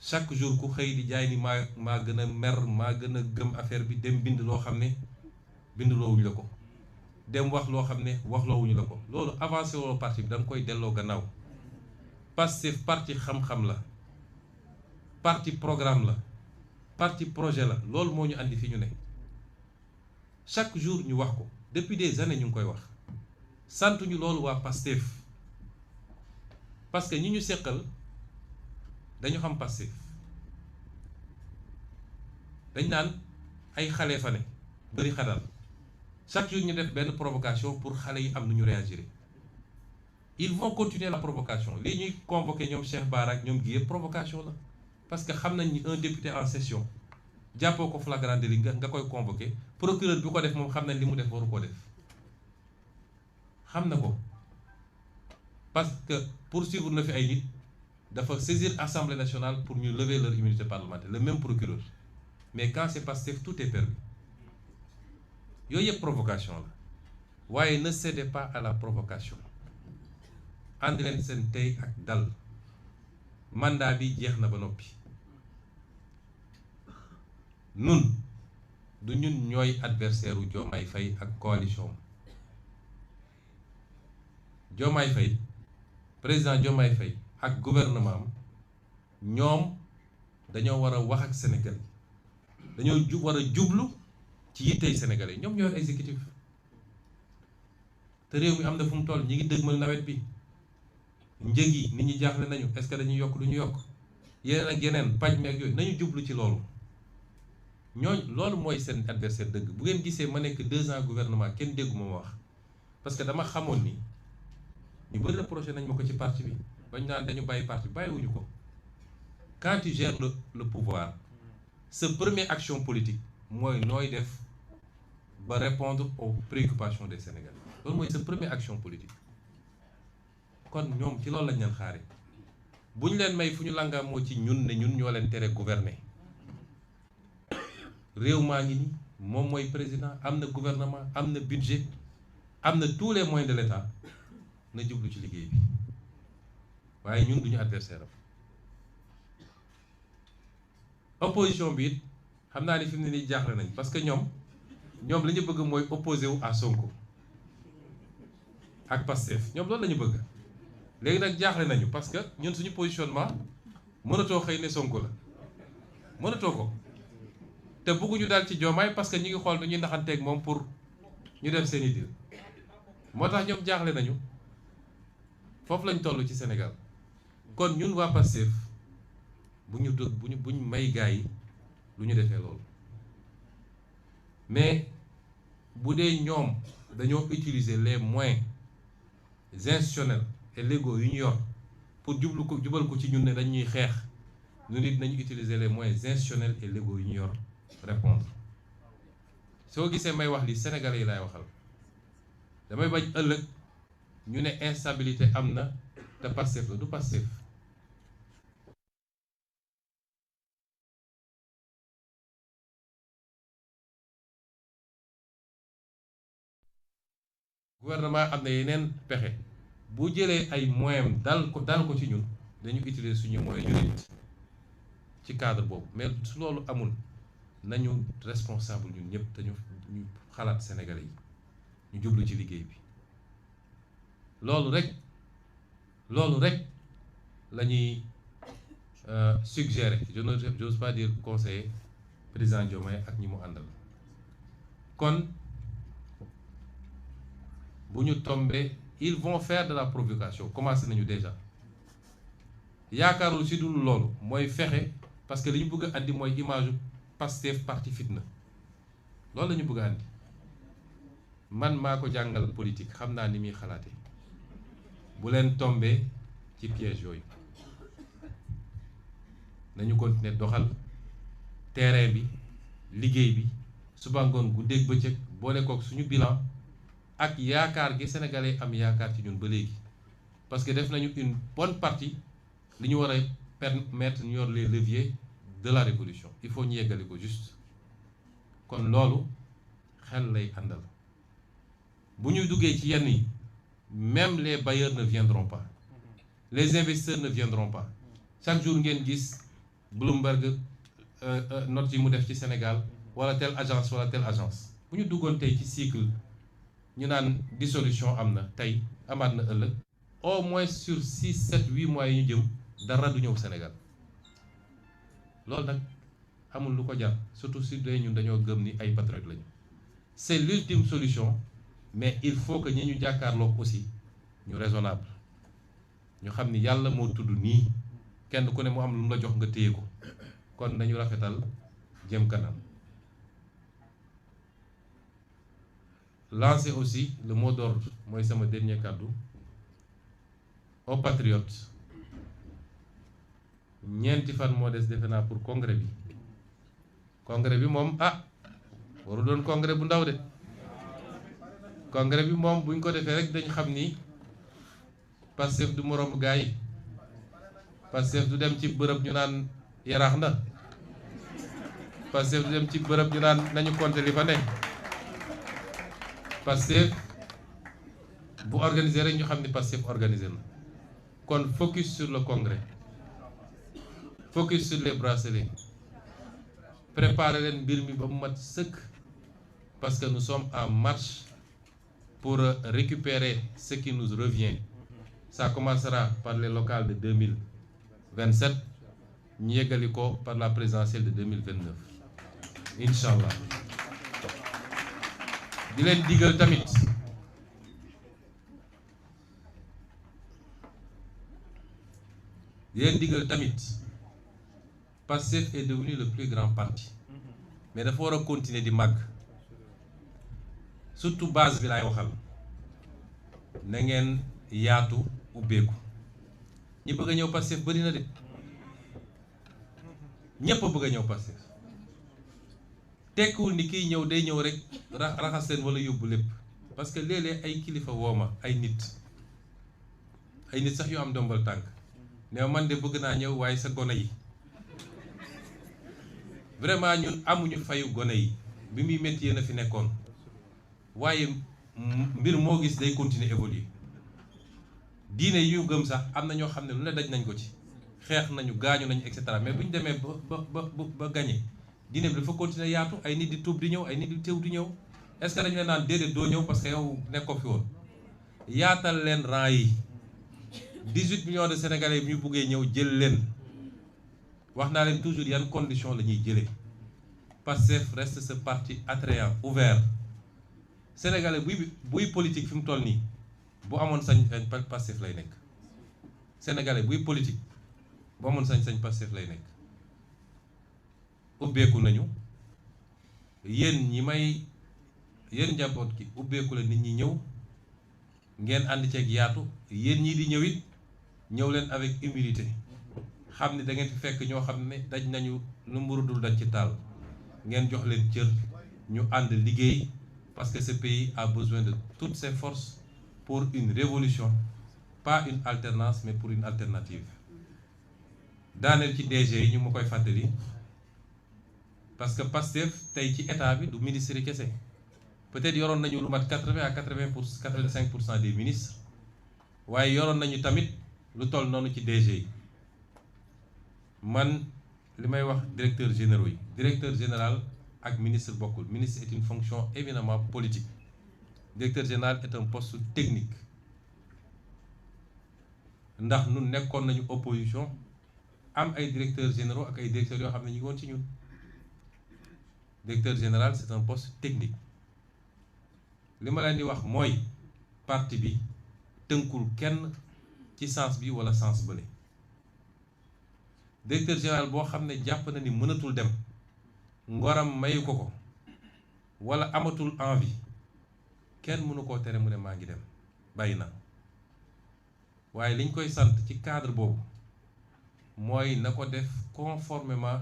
chaque jour ku xëy di jaay ni maa gën a mer maa gën a gëm affaire bi dem bind loo xam ne bindloowuñu la ko dem wax loo xam ne waxloowuñu la ko loolu avancé woo parti bi da nga koy delloo gannaaw. Pastef parti xam-xam la parti programme la parti projet la loolu moo ñu andi fi ñu ne chaque jour ñu wax ko depuis des années ñu ngi koy wax santuñu loolu waa Pastef parce que ñi ñu seqal dañu xam Pastef dañ naan ay xale fa ne bëri xadal chaque jour ñu def benn provocation pour xale yi am nu ñu réagir ils vont continuer la provocation lii ñuy convoqué ñoom Cheikh Bara ak ñoom Guèye provocation la parce que xam nañ ni un député en session jàppoo ko flagrant délit nga koy convoqué procureur bi ko def moom xam nañ li mu def waru ko def xam na ko parce que poursuivre na fi ay nit dafa saisir Assemblée nationale pour ñu lever leur immunité parlementaire le même procureur mais quand c'est Pastef tout est permis yooyu yëpp provocation la waaye ne cédez pas à la provocation ànd leen seen tey ak dal mandat bi jeex na ba noppi nun du ñun ñooy adversaire u Diomaye Faye ak coalition Diomaye Faye président Diomaye Faye ak gouvernement am ñoom dañoo war a wax ak Sénégal dañoo war a jublu ci yittey sénégalais ñoom ñoo yor exécutif te réew mi am na fu mu toll ñi ngi dëgmal nawet bi njëg yi nit ñi jaaxle nañu est-ce que dañuy yokk du ñu yokk yeneen ak yeneen paj mi ak yooyu nañu jublu ci loolu loolu mooy seen adversaire dëgg bu ngeen gisee ma nekk 2 ans gouvernement kenn déggu ma wax parce que dama xamoon ni ñu bëri reproché nañ ma ko ci parti bi bañ naan dañu bàyyi parti bàyyiwuñu ko quand tu gères le pouvoir sa première action politique mooy nooy def ba répondre aux préoccupations des Sénégalais loolu mooy sa première action politique kon ñoom ci loolu lañ leen xaare bu ñu leen may fu ñu langaamoo ci ñun ne ñun ñoo leen tere gouverner réew maa ngi ni moom mooy président am na gouvernement am na budget am na tous les moyens de l'État na jublu ci liggéey bi waaye ñun duñu adversaire am opposition bi it xam naa ni fi mu ne nii jaaxle nañ parce que ñoom li ñu bëgg mooy opposé wu à Sonko ak Pastef ñoom loolu la ñu bëgg léegi nag jaaxle nañu parce que ñun suñu positionnement mënatoo xëy ne Sonko la mënatoo ko te bëgguñu daal ci Diomaye parce que ñu ngi xool nu ñuy naxanteeg moom pour ñu def seeni deal moo tax ñoom jaaxle nañu foofu lañ toll ci Sénégal kon ñun waa Pastef buñ may gaa yi lu ñu defee loolu mais bu dee ñoom dañoo utiliser les moyens institutionnels et légaux yu ñu yor pour jubal ko ci ñun ne dañuy xeex ñu nit nañu utiliser les moyens institutionnels et légaux yu ñu yor répondre soo gisee may wax li Sénégalais yi laay waxal damay bañ ëllëg ñu ne instabilité am na te Pastef la du Pastef gouvernement am na yeneen pexe bu jëlee ay moyens dal ko ci ñun dañu utiliser suñu moyens ñu nit ci cadre boobu mais su loolu amul nañu responsable ñun ñëpp te ñu xalaat Sénégalais yi ñu jublu ci liggéey bi loolu rek la ñuy suggérer j'ose pas dire conseiller président Diomaye ak ñi mu àndal kon bu ñu tombé ils vont faire de la provocation commencé nañu déjà yaakaarul si dul loolu mooy fexe parce que li ñu bëgg a andi mooy image Pastef parti fitna loolu la ñu bëgg a andi man maa ko jàngal politique xam naa ni muy xalaate bu leen tombé ci piège yooyu nañu continuer doxal terrain bi liggéey bi suba ngoon guddeeg bëccëg boole kook suñu bilan ak yaakaar gi sénégalais am yaakaar ci ñun ba léegi parce que def nañu une bonne partie li ñu war a permettre ñu yor les leviers de la révolution il faut ñu yeggale ko juste kon loolu xel lay àndal bu ñu duggee ci yenn yi même les bailleurs ne viendront pas les investisseurs ne viendront pas chaque jour ngeen gis Bloomberg note yi mu def ci Sénégal wala telle agence bu ñu duggoon tey ci cycle ñu naan dissolution am na tey amaat na ëllëg au moins sur 6 7 8 mois yi ñu jëm dara du ñëw Sénégal loolu nag amul lu ko jar surtout si dee ñun dañoo gëm ni ay patriotes lañu. C'est l'ultime solution mais il faut que ñi ñu jàkkaarloo aussi ñu raisonnable ñu xam ni yàlla moo tudd nii kenn ku ne mu am lu mu la jox nga téye ko kon nañu rafetal jëm kanam. Lancer aussi le mot d'ordre mooy sama dernier kàddu aux patriotes ñeenti fan moo des defe naa pour congrès bi moom waru doon congrès bu ndaw de congrès bi moom buñ ko defee rek dañ xam ni Pastef du moroom gaa yi Pastef du dem ci bërëb ñu naan yaraax na Pastef du dem ci bërëb ñu naan nañu compter li fa ne Pastef bu organiser rek ñu xam ni Pastef organiser na kon focus sur le congrès, focus sur les bracelets, préparer leen mbir mi ba mu mat sëkk parce que nous sommes en marche pour récupérer ce qui nous revient. Ça commencera par les locales de 2027 ñu yeggali ko par la présidentielle de 2029 Inch'Allah. di leen digal tamit Pastef est devenu le plus grand parti mais dafa war a continuer di màgg surtout base bi laay waxal na ngeen yaatu ubbeeku ñi bëgg a ñëw Pastef bëri na de ñépp a bëgg a ñëw Pastef tekkiwul ni kiy ñëw day ñëw rek raxas leen wala yóbbu lépp parce que léeg-léeg ay kilifa wooma ay nit sax yu am ndombal tànk ne man de bëgg naa ñëw waaye sa gone yi vraiment ñun amuñu fayu gone yi bi muy métti na fi nekkoon waaye mbir moo gis day continuer évoluer diine yu gëm sax am na ñoo xam ne lu ne daj nañ ko ci xeex nañu gaañu nañu et cetera mais bu ñu demee ba gagné diine bi dafa continuer yaatu ay nit di tuub di ñëw ay nit di teew di ñëw est-ce que dañu leen naan déedéet doo ñëw parce que yow nekkoo fi woon yaatal leen rang yi 18 millions de sénégalais bi ñu buggee ñëw jël leen wax naa leen toujours yan condition la ñuy jëlee Pastef reste ce parti attrayant ouvert sénégalais buy politique fi mu toll nii bu amoon sañ Pastef lay nekk sénégalais buy politique bu amoon sañ Pastef lay nekk ubbeeku nañu yéen njaboot gi ubbeeku la nit ñi ñëw ngeen ànd ceeg yaatu yéen ñii di ñëw it ñëw leen avec humilité xam ne da ngeen fi fekk ñoo xam ne daj nañu lu mburu dul daj ci taal ngeen jox leen cër ñu ànd liggéey parce que ce pays a besoin de toutes ses forces pour une révolution pas une alternance mais pour une alternative daaneel ci DG yi ñu ma koy fàttali parce que Pastef tey ci état bi du ministre yi kese peut-être yoroon nañu lu mat 80 à 85% des ministres waaye yoroon nañu tamit lu toll noonu ci DG yi man li may wax directeur généraux yi directeur général ak ministre bokkul ministre est une fonction éminemment politique directeur général est un poste technique ndax nun nekkoon nañu opposition am ay directeurs généraux ak ay directeurs yoo xam ne ñu ngi woon ci ñun directeur général c'est un poste technique li ma leen di wax mooy parti bi tënkul kenn ci sens bi wala sens bële directeur général boo xam ne jàpp na ni mënatul dem ngoram mayu ko wala amatul envie kenn mënu koo tere mu ne maa ngi dem bàyyi na waaye liñ koy sant ci cadre boobu mooy na ko def conformément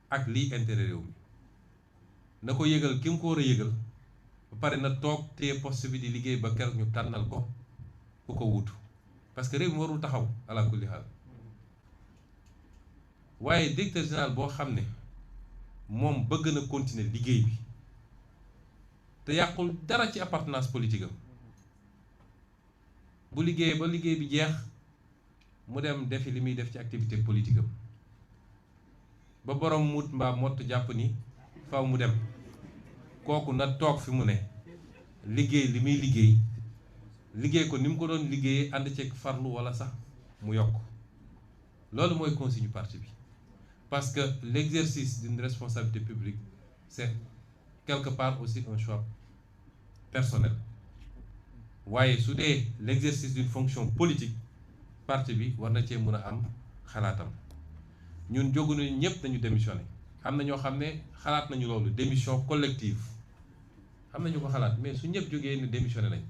ak lii intérêt réew mi na ko yëgal ki mu ko war a yëgal ba pare na toog téye poste bi di liggéey ba keroog ñu tànnal ko ku ko wutu parce que réew mi warul taxaw ala kulli xaal waaye directeur général boo xam ne moom bëgg na continuer liggéey bi te yàqul dara ci appartenance politique am bu liggéey ba liggéey bi jeex mu dem defi li muy def ci activité politique am ba borom mut mbaa mott jàpp ni faw mu dem kooku na toog fi mu ne liggéey li muy liggéey ko ni mu ko doon liggéeyee ànd ceeg farlu wala sax mu yokk loolu mooy consigne parti bi parce que l'exercice d'une responsabilité publique c'est quelque part aussi un choix personnel waaye su dee l'exercice d'une fonction politique parti bi war na cee mën a am xalaatam ñun jógu nañu ñëpp nañu démissionné am na ñoo xam ne xalaat nañu loolu démission collective am na ñu ko xalaat mais su ñëpp jógee ne démissionné nañ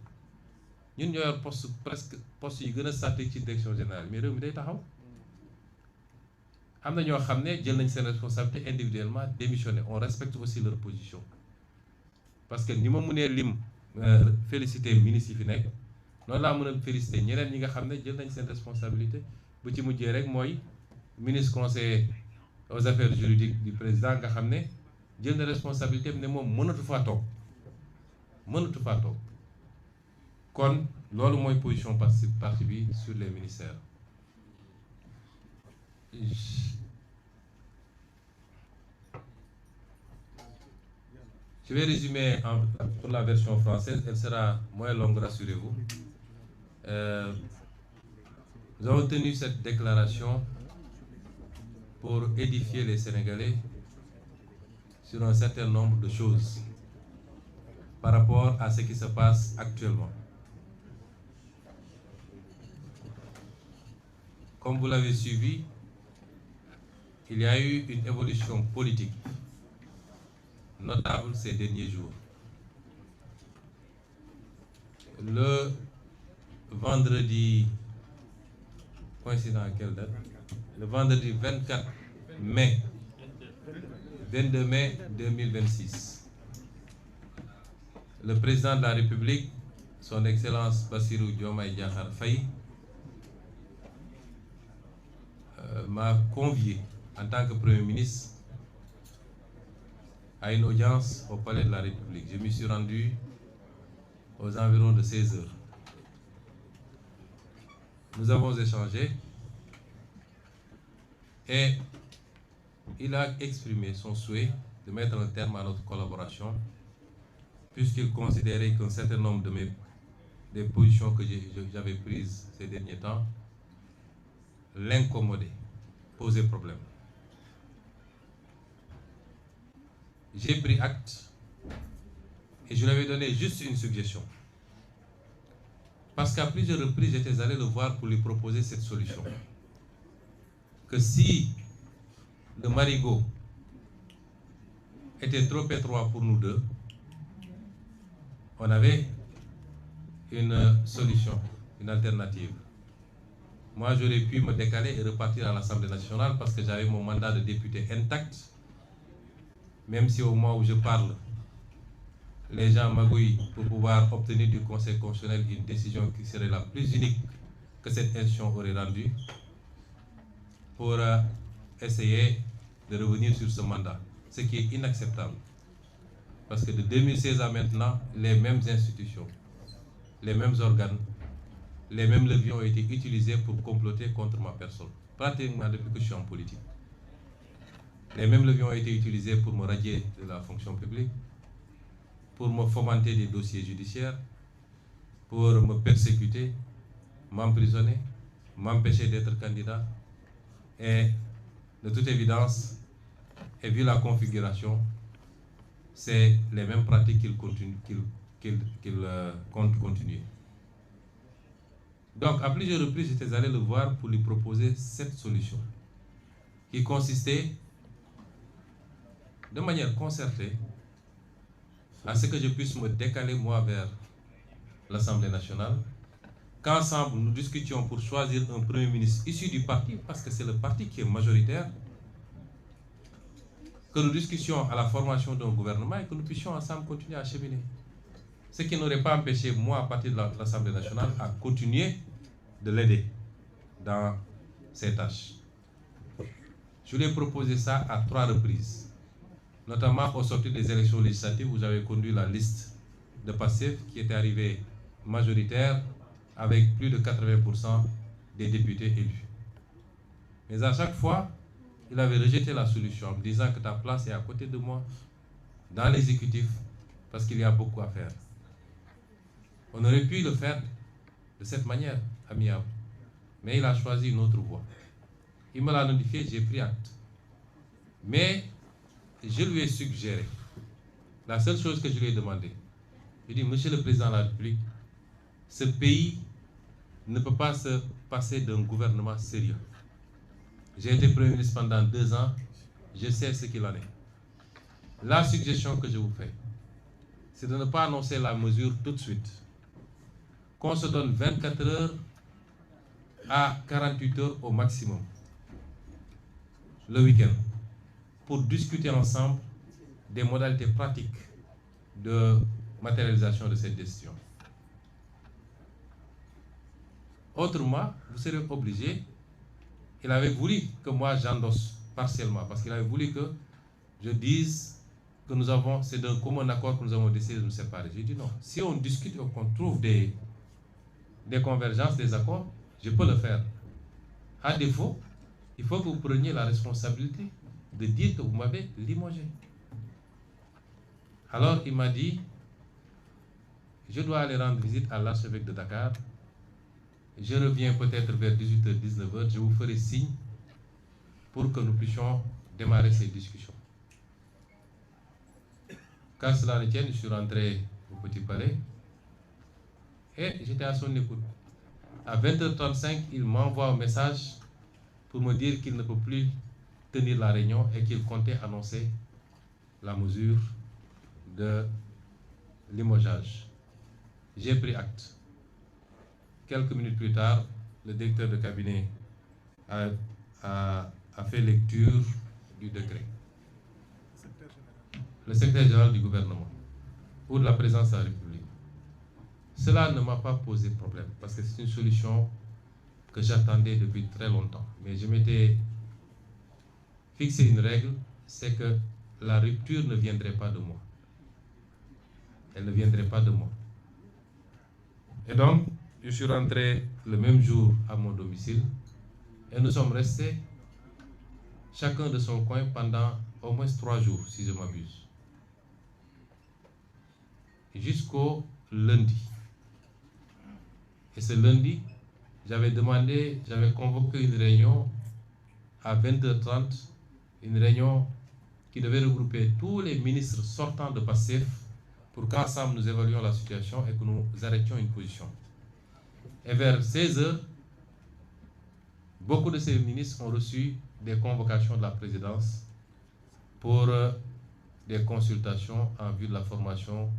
ñun ñoo yor poste presque poste yi gën a stratégique ci direction générale mais réew mi day taxaw am na ñoo xam ne jël nañ seen responsabilité individuellement démissionné on respecte aussi leur position parce que ni ma mënee lim féliciter ministre yi fi nekk noonu laa mën a féliciter ñeneen ñi nga xam ne jël nañ seen responsabilité bu ci mujjee rek mooy ministre conseiller aux affaires juridiques du président nga xam ne jël na responsabilité am ne moom mënatu faa toog kon loolu mooy position parti bi sur les ministères. Je vais résumer pour la version française, elle sera moins longue, rassurez-vous. Nous avons tenu cette déclaration pour édifier les Sénégalais sur un certain nombre de choses par rapport à ce qui se passe actuellement. Comme vous l'avez suivi, il y a eu une évolution politique notable ces derniers jours. Le vendredi, coïncident à quelle date? Le vendredi 22 mai 2026, le président de la République, son Excellence Bassirou Diomaye Diakhar Faye, m'a convié en tant que Premier ministre à une audience au Palais de la République. Je m'y suis rendu aux environs de 16 heures. Nous avons échangé et il a exprimé son souhait de mettre un terme à notre collaboration puisqu'il considérait qu'un certain nombre des positions que j'avais prises ces derniers temps l'incommodaient, posaient problème. J'ai pris acte et je lui avais donné juste une suggestion. Parce qu'à plusieurs reprises, j'étais allé le voir pour lui proposer cette solution. Que si le marigot était trop étroit pour nous deux, on avait une solution, une alternative. Moi, j'aurais pu me décaler et repartir à l'Assemblée nationale parce que j'avais mon mandat de député intact. Même si au moment où je parle, les gens magouillent pour pouvoir obtenir du Conseil constitutionnel une décision qui serait la plus unique que cette institution aurait rendue pour essayer de revenir sur ce mandat, ce qui est inacceptable. Parce que de 2016 à maintenant, les mêmes institutions, les mêmes organes, les mêmes leviers ont été utilisés pour comploter contre ma personne, pratiquement depuis que je suis en politique. Les mêmes leviers ont été utilisés pour me radier de la fonction publique, pour me fomenter des dossiers judiciaires, pour me persécuter, m'emprisonner, m'empêcher d'être candidat. Et de toute évidence, et vu la configuration, c'est les mêmes pratiques qu'ils comptent continuer. Donc, à plusieurs reprises, j'étais allé le voir pour lui proposer cette solution, qui consistait de manière concertée à ce que je puisse me décaler moi vers l'Assemblée nationale, qu'ensemble nous discutions pour choisir un Premier ministre issu du parti, parce que c'est le parti qui est majoritaire, que nous discutions à la formation d'un gouvernement et que nous puissions ensemble continuer à cheminer. Ce qui n'aurait pas empêché moi, à partir de l'Assemblée nationale, à continuer de l'aider dans ses tâches. Je lui ai proposé ça à 3 reprises. Notamment au sortir des élections législatives où j'avais conduit la liste de Pastef qui était arrivée majoritaire avec plus de 80% des députés élus. Mais à chaque fois, il avait rejeté la solution en me disant que ta place est à côté de moi, dans l'exécutif, parce qu'il y a beaucoup à faire. On aurait pu le faire de cette manière, amiable, mais il a choisi une autre voie. Il me l'a notifié, j'ai pris acte. Mais je lui ai suggéré, la seule chose que je lui ai demandé, je dis, Monsieur le Président de la République, ce pays ne peut pas se passer d'un gouvernement sérieux. J'ai été Premier ministre pendant 2 ans, je sais ce qu'il en est. La suggestion que je vous fais, c'est de ne pas annoncer la mesure tout de suite. Qu'on se donne 24 heures à 48 heures au maximum, le week-end, pour discuter ensemble des modalités pratiques de matérialisation de cette décision. Autrement, vous serez obligé, il avait voulu que moi j'endosse partiellement, parce qu'il avait voulu que je dise que nous avons, c'est d'un commun accord que nous avons décidé de nous séparer. J'ai dit non, si on discute et qu'on trouve des convergences, des accords, je peux le faire. À défaut, il faut que vous preniez la responsabilité de dire que vous m'avez limogé. Alors il m'a dit, je dois aller rendre visite à l'archevêque de Dakar. Je reviens peut-être vers 18h, 19h, je vous ferai signe pour que nous puissions démarrer ces discussions. Quand cela ne tienne, je suis rentré au Petit Palais et j'étais à son écoute. À 20h35, il m'envoie un message pour me dire qu'il ne peut plus tenir la réunion et qu'il comptait annoncer la mesure de limogeage. J'ai pris acte. Quelques minutes plus tard, le directeur de cabinet a fait lecture du décret. Le secrétaire général du gouvernement ou de la présidence de la République. Cela ne m'a pas posé problème parce que c'est une solution que j'attendais depuis très longtemps. Mais je m'étais fixé une règle, c'est que la rupture ne viendrait pas de moi. Elle ne viendrait pas de moi. Et donc, je suis rentré le même jour à mon domicile et nous sommes restés chacun de son coin pendant au moins 3 jours, si je m'abuse. Jusqu'au lundi. Et ce lundi, j'avais convoqué une réunion à 20h30, une réunion qui devait regrouper tous les ministres sortants de PASTEF pour qu'ensemble nous évaluions la situation et que nous arrêtions une position. Et vers 16h, beaucoup de ces ministres ont reçu des convocations de la présidence pour des consultations en vue de la formation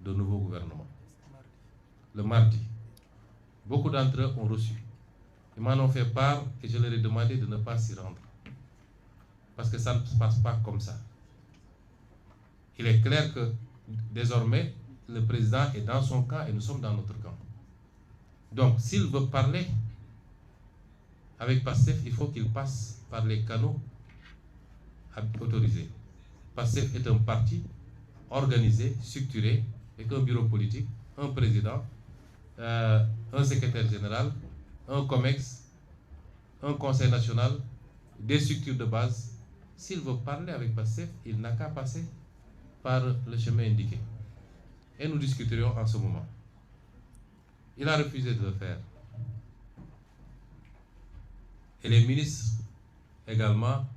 de nouveaux gouvernements. Le mardi, beaucoup d'entre eux ont reçu. Ils m'en ont fait part et je leur ai demandé de ne pas s'y rendre. Parce que ça ne se passe pas comme ça. Il est clair que désormais, le président est dans son camp et nous sommes dans notre camp. Donc, s'il veut parler avec PASTEF, il faut qu'il passe par les canaux autorisés. PASTEF est un parti organisé, structuré, avec un bureau politique, un président, un secrétaire général, un COMEX, un conseil national, des structures de base. S'il veut parler avec PASTEF, il n'a qu'à passer par le chemin indiqué. Et nous discuterions en ce moment. Il a refusé de le faire. Et les ministres également,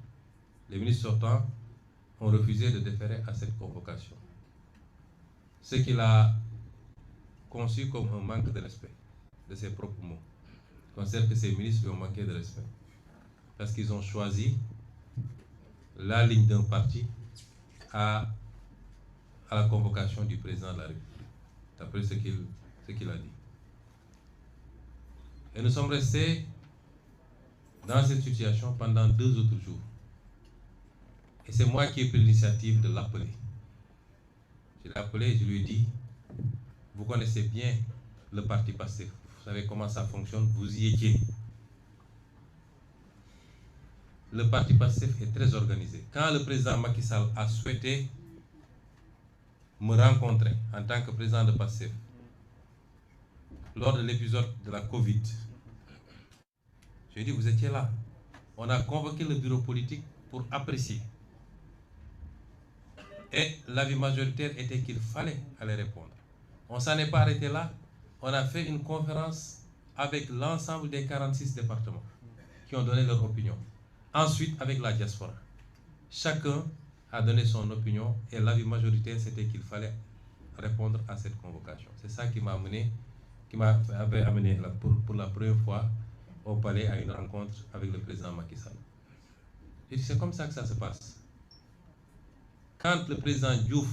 les ministres sortants, ont refusé de déférer à cette convocation. Ce qu'il a conçu comme un manque de respect de ses propres mots. Il considère que ces ministres lui ont manqué de respect. Parce qu'ils ont choisi la ligne d'un parti à la convocation du président de la République, d'après ce qu'il a dit. Et nous sommes restés dans cette situation pendant 2 autres jours. Et c'est moi qui ai pris l'initiative de l'appeler. Je l'ai appelé et je lui ai dit, vous connaissez bien le parti PASTEF, vous savez comment ça fonctionne, vous y étiez. Le parti PASTEF est très organisé. Quand le président Macky Sall a souhaité me rencontrer en tant que président de PASTEF, lors de l'épisode de la Covid, je lui ai dit, vous étiez là. On a convoqué le bureau politique pour apprécier. Et l'avis majoritaire était qu'il fallait aller répondre. On ne s'en est pas arrêté là. On a fait une conférence avec l'ensemble des 46 départements qui ont donné leur opinion. Ensuite, avec la diaspora. Chacun a donné son opinion et l'avis majoritaire, c'était qu'il fallait répondre à cette convocation. C'est ça qui m'a amené, pour la première fois au palais à une rencontre avec le président Macky Sall. Et c'est comme ça que ça se passe. Quand le président Diouf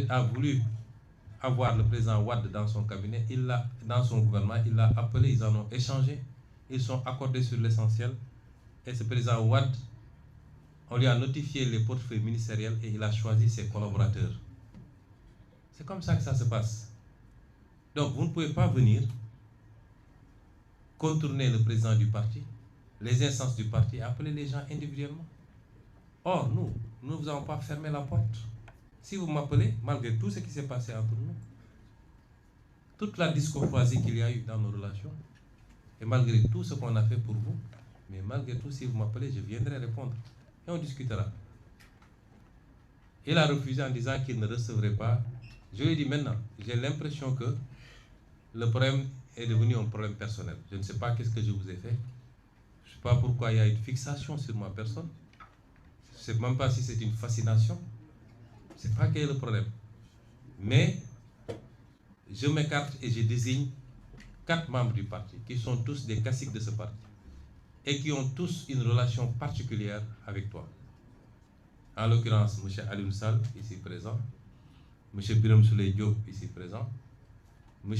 a voulu avoir le président Wade dans son cabinet, dans son gouvernement, il l'a appelé, ils en ont échangé, ils sont accordés sur l'essentiel. Et ce président Wade, on lui a notifié les portefeuilles ministériels et il a choisi ses collaborateurs. C'est comme ça que ça se passe. Donc vous ne pouvez pas venir contourner le président du parti, les instances du parti, et appeler les gens individuellement. Or, nous ne vous avons pas fermé la porte. Si vous m'appelez, malgré tout ce qui s'est passé entre nous, toute la discourtoisie qu'il y a eu dans nos relations, et malgré tout ce qu'on a fait pour vous, mais malgré tout, si vous m'appelez, je viendrai répondre. Et on discutera. Il a refusé en disant qu'il ne recevrait pas. Je lui ai dit maintenant, j'ai l'impression que le problème est devenu un problème personnel. Je ne sais pas qu'est-ce que je vous ai fait. Je ne sais pas pourquoi il y a une fixation sur ma personne. Je ne sais même pas si c'est une fascination. Je ne sais pas quel est le problème. Mais je m'écarte et je désigne 4 membres du parti qui sont tous des caciques de ce parti et qui ont tous une relation particulière avec toi. En l'occurrence, M. Alioune Sall, ici présent, M. Birame Souleye Diop, ici présent, M.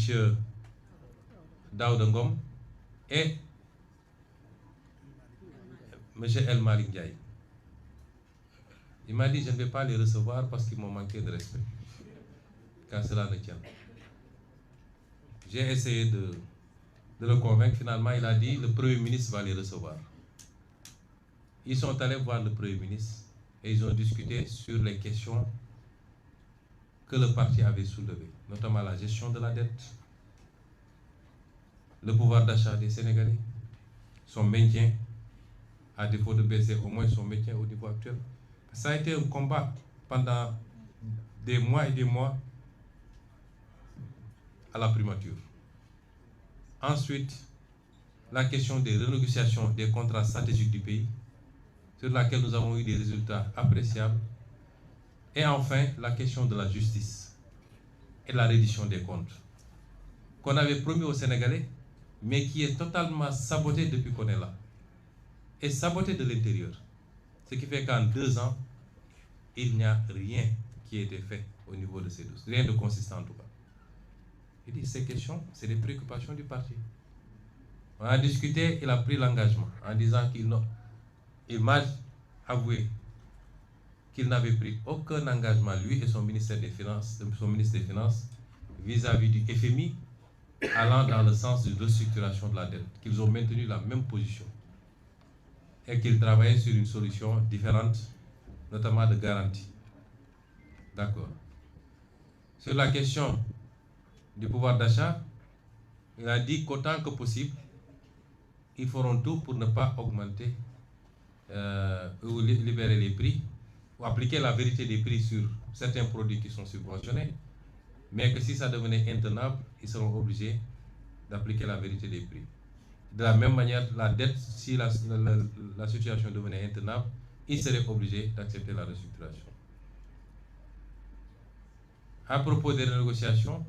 Daouda Ngom et M. El Malick Ndiaye. Il m'a dit, je ne vais pas les recevoir parce qu'ils m'ont manqué de respect, car cela ne tient. J'ai essayé de le convaincre. Finalement, il a dit, le Premier ministre va les recevoir. Ils sont allés voir le Premier ministre et ils ont discuté sur les questions que le parti avait soulevées, notamment la gestion de la dette, le pouvoir d'achat des Sénégalais, son maintien, à défaut de baisser au moins son maintien au niveau actuel. Ça a été un combat pendant des mois et des mois à la primature. Ensuite, la question des renégociations des contrats stratégiques du pays, sur laquelle nous avons eu des résultats appréciables. Et enfin, la question de la justice et de la reddition des comptes, qu'on avait promis aux Sénégalais, mais qui est totalement sabotée depuis qu'on est là. Et sabotée de l'intérieur. Ce qui fait qu'en 2 ans, il n'y a rien qui a été fait au niveau de ces dossiers. Rien de consistant en tout cas. Il dit, ces questions, c'est des préoccupations du parti. On a discuté, il a pris l'engagement en disant qu'il m'a avoué qu'il n'avait pris aucun engagement, lui et son ministère des Finances, vis-à-vis du FMI, allant dans le sens de restructuration de la dette, qu'ils ont maintenu la même position et qu'ils travaillaient sur une solution différente, notamment de garantie. D'accord. Sur la question du pouvoir d'achat, il a dit qu'autant que possible, ils feront tout pour ne pas augmenter ou libérer les prix, ou appliquer la vérité des prix sur certains produits qui sont subventionnés, mais que si ça devenait intenable, ils seront obligés d'appliquer la vérité des prix. De la même manière, la dette, si la situation devenait intenable, ils seraient obligés d'accepter la restructuration. À propos des négociations,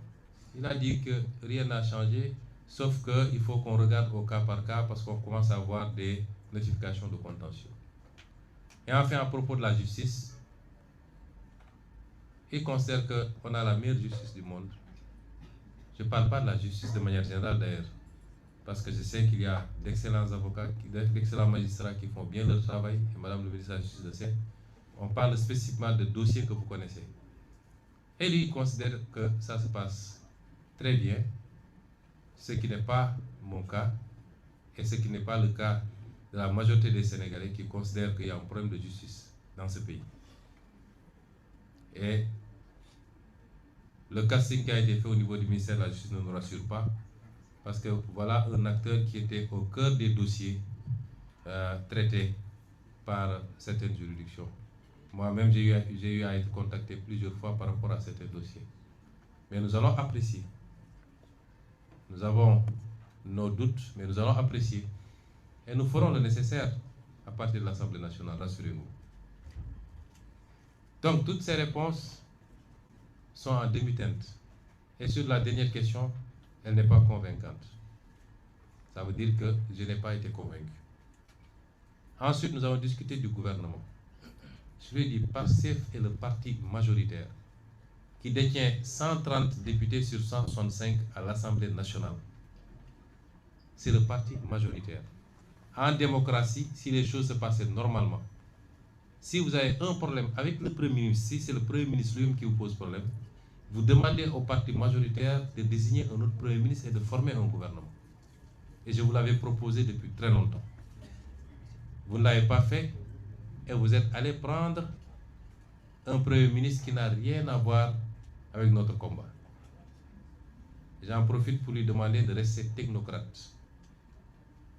il a dit que rien n'a changé, sauf qu'il faut qu'on regarde au cas par cas parce qu'on commence à avoir des notifications de contentieux. Et enfin, à propos de la justice, il considère qu'on a la meilleure justice du monde. Je ne parle pas de la justice de manière générale d'ailleurs, parce que je sais qu'il y a d'excellents avocats, d'excellents magistrats qui font bien leur travail, et Madame le ministre de la Justice le sait. On parle spécifiquement de dossiers que vous connaissez. Et lui, il considère que ça se passe très bien, ce qui n'est pas mon cas, et ce qui n'est pas le cas de la majorité des Sénégalais qui considèrent qu'il y a un problème de justice dans ce pays. Et le casting qui a été fait au niveau du ministère de la Justice ne nous rassure pas, parce que voilà un acteur qui était au cœur des dossiers traités par certaines juridictions. Moi-même, j'ai eu à être contacté plusieurs fois par rapport à certains dossiers. Mais nous allons apprécier. Nous avons nos doutes, mais nous allons apprécier. Et nous ferons le nécessaire à partir de l'Assemblée nationale, rassurez-vous. Donc, toutes ces réponses sont en demi-teinte. Et sur la dernière question, elle n'est pas convaincante. Ça veut dire que je n'ai pas été convaincu. Ensuite, nous avons discuté du gouvernement. Je lui ai dit, PASTEF est le parti majoritaire qui détient 130 députés sur 165 à l'Assemblée nationale. C'est le parti majoritaire. En démocratie, si les choses se passaient normalement, si vous avez un problème avec le Premier ministre, si c'est le Premier ministre lui-même qui vous pose problème, vous demandez au parti majoritaire de désigner un autre Premier ministre et de former un gouvernement. Et je vous l'avais proposé depuis très longtemps. Vous ne l'avez pas fait et vous êtes allé prendre un Premier ministre qui n'a rien à voir avec notre combat. J'en profite pour lui demander de rester technocrate,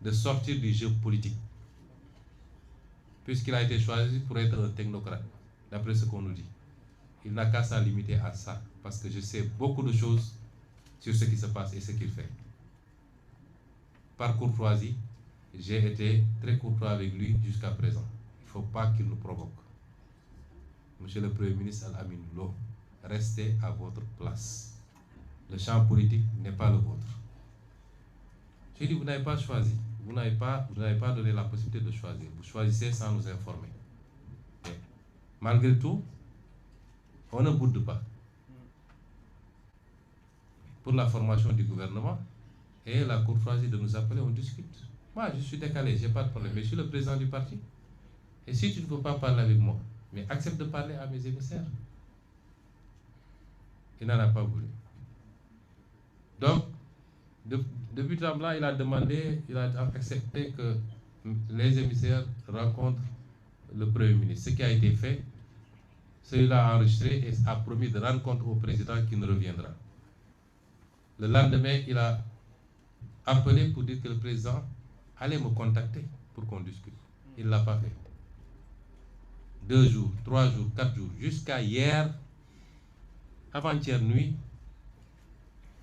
de sortir du jeu politique, puisqu'il a été choisi pour être un technocrate, d'après ce qu'on nous dit. Il n'a qu'à s'en limiter à ça, parce que je sais beaucoup de choses sur ce qui se passe et ce qu'il fait. Par courtoisie, j'ai été très courtois avec lui jusqu'à présent. Il ne faut pas qu'il nous provoque. Monsieur le Premier ministre Al-Amin Lo, restez à votre place. Le champ politique n'est pas le vôtre. J'ai dit, vous n'avez pas choisi. Vous n'avez pas donné la possibilité de choisir. Vous choisissez sans nous informer. Mais, malgré tout, on ne boude pas. Pour la formation du gouvernement et la courtoisie de nous appeler, on discute. Moi, je suis décalé, je n'ai pas de problème. Mais je suis le président du parti. Et si tu ne veux pas parler avec moi, mais accepte de parler à mes émissaires. Il n'en a pas voulu. Donc, depuis ce temps-là, il a demandé, il a accepté que les émissaires rencontrent le Premier ministre. Ce qui a été fait, celui-là a enregistré et a promis de rendre compte au président qui ne reviendra. Le lendemain, il a appelé pour dire que le président allait me contacter pour qu'on discute. Il ne l'a pas fait. 2 jours, 3 jours, 4 jours, jusqu'à hier, avant-hier nuit,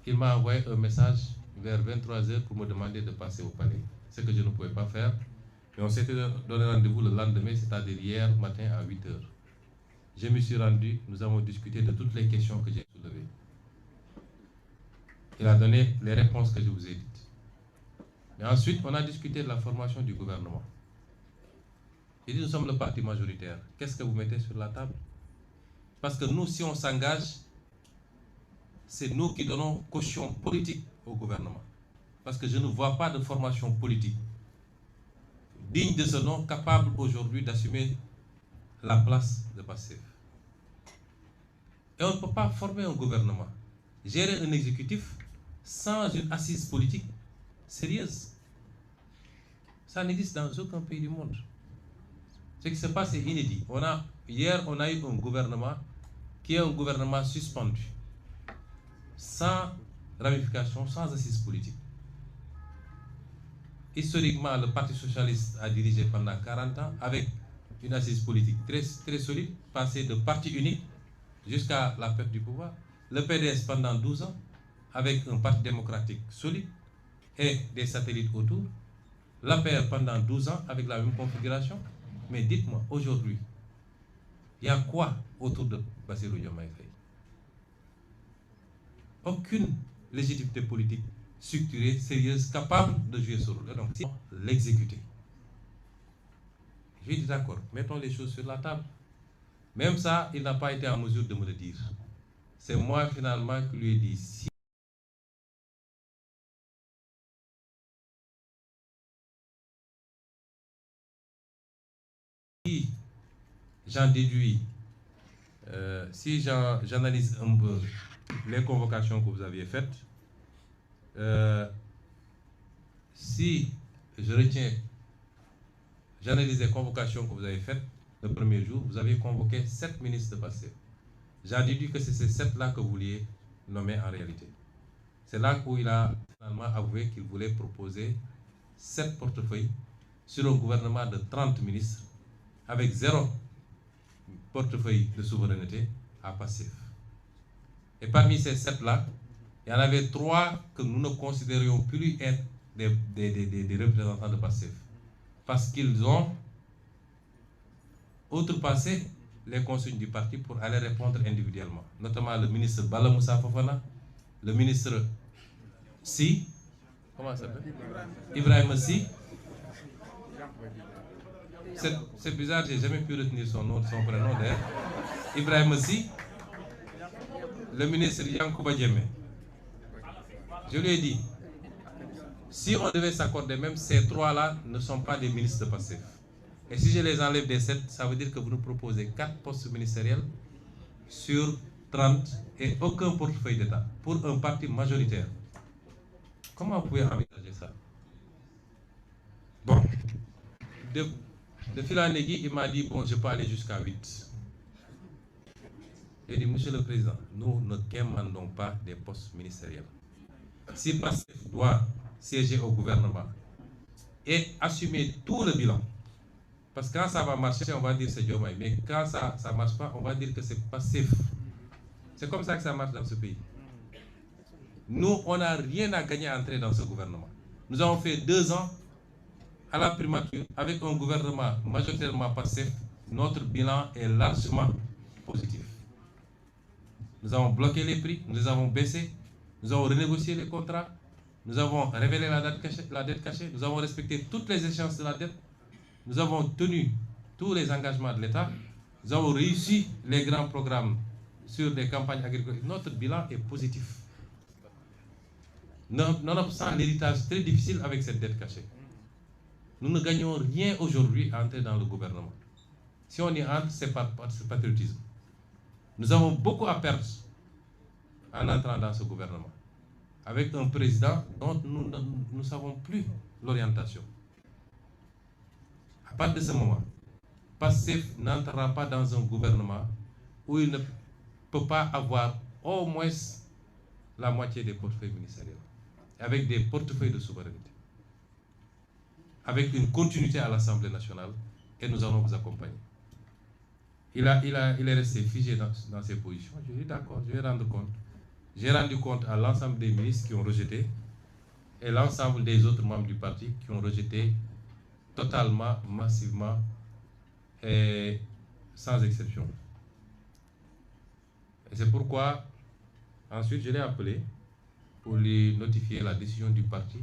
il m'a envoyé un message vers 23h pour me demander de passer au palais. Ce que je ne pouvais pas faire. Mais on s'était donné rendez-vous le lendemain, c'est-à-dire hier matin à 8h. Je me suis rendu, nous avons discuté de toutes les questions que j'ai soulevées. Il a donné les réponses que je vous ai dites. Et ensuite, on a discuté de la formation du gouvernement. Il dit, nous sommes le parti majoritaire. Qu'est-ce que vous mettez sur la table? Parce que nous, si on s'engage, c'est nous qui donnons caution politique au gouvernement. Parce que je ne vois pas de formation politique digne de ce nom, capable aujourd'hui d'assumer la place de PASTEF. Et on ne peut pas former un gouvernement, gérer un exécutif sans une assise politique sérieuse. Ça n'existe dans aucun pays du monde. Ce qui se passe est inédit. Hier, on a eu un gouvernement qui est un gouvernement suspendu, sans ramification, sans assise politique. Historiquement, le Parti socialiste a dirigé pendant 40 ans avec une assise politique très, très solide, passé de parti unique jusqu'à la perte du pouvoir. Le PDS pendant 12 ans avec un parti démocratique solide et des satellites autour. L'APR pendant 12 ans avec la même configuration. Mais dites-moi, aujourd'hui, il y a quoi autour de Bassirou Diomaye Faye? Aucune légitimité politique structurée, sérieuse, capable de jouer ce rôle. Donc, si l'exécuter. Je dis d'accord, mettons les choses sur la table. Même ça, il n'a pas été en mesure de me le dire. C'est moi finalement qui lui ai dit, si j'en déduis, si j'analyse un peu les convocations que vous aviez faites, si je retiens, j'analyse les convocations que vous avez faites le premier jour, vous avez convoqué 7 ministres de PASTEF. J'en déduis que c'est ces 7-là que vous vouliez nommer en réalité. C'est là où il a finalement avoué qu'il voulait proposer 7 portefeuilles sur un gouvernement de 30 ministres avec 0 portefeuille de souveraineté à Pastef. Et parmi ces 7-là, il y en avait 3 que nous ne considérions plus être des représentants de Pastef. Parce qu'ils ont outrepassé les consignes du parti pour aller répondre individuellement. Notamment le ministre Bala Moussa Fofana, le ministre Si, comment ça s'appelle? Ibrahim Si. C'est bizarre, j'ai jamais pu retenir son nom, son prénom d'ailleurs. Ibrahim Si, le ministre Yankouba Diémé. Je lui ai dit, si on devait s'accorder, même ces 3-là ne sont pas des ministres de Pastef. Et si je les enlève des 7, ça veut dire que vous nous proposez 4 postes ministériels sur 30 et aucun portefeuille d'État pour un parti majoritaire. Comment vous pouvez envisager ça? Bon, de fil en aiguille, il m'a dit, bon, je peux aller jusqu'à 8. J'ai dit, monsieur le président, nous ne demandons pas des postes ministériels. Si Pastef doit siéger au gouvernement et assumer tout le bilan, parce que quand ça va marcher, on va dire c'est Diomaye, mais quand ça ne marche pas, on va dire que c'est Pastef. C'est comme ça que ça marche dans ce pays. Nous, on n'a rien à gagner à entrer dans ce gouvernement. Nous avons fait 2 ans à la primature avec un gouvernement majoritairement Pastef. Notre bilan est largement positif. Nous avons bloqué les prix, nous les avons baissés, nous avons renégocié les contrats, nous avons révélé la dette cachée, nous avons respecté toutes les échéances de la dette, nous avons tenu tous les engagements de l'État, nous avons réussi les grands programmes sur les campagnes agricoles. Notre bilan est positif. Nonobstant l'héritage très difficile avec cette dette cachée. Nous ne gagnons rien aujourd'hui à entrer dans le gouvernement. Si on y entre, c'est patriotisme. Nous avons beaucoup à perdre en entrant dans ce gouvernement, avec un président dont nous ne savons plus l'orientation. À partir de ce moment, Pastef n'entrera pas dans un gouvernement où il ne peut pas avoir au moins la moitié des portefeuilles ministériels, avec des portefeuilles de souveraineté, avec une continuité à l'Assemblée nationale, et nous allons vous accompagner. Il est resté figé dans ses positions. Je lui ai dit d'accord, je vais rendre compte. J'ai rendu compte à l'ensemble des ministres qui ont rejeté et l'ensemble des autres membres du parti qui ont rejeté totalement, massivement et sans exception. Et c'est pourquoi ensuite je l'ai appelé pour lui notifier la décision du parti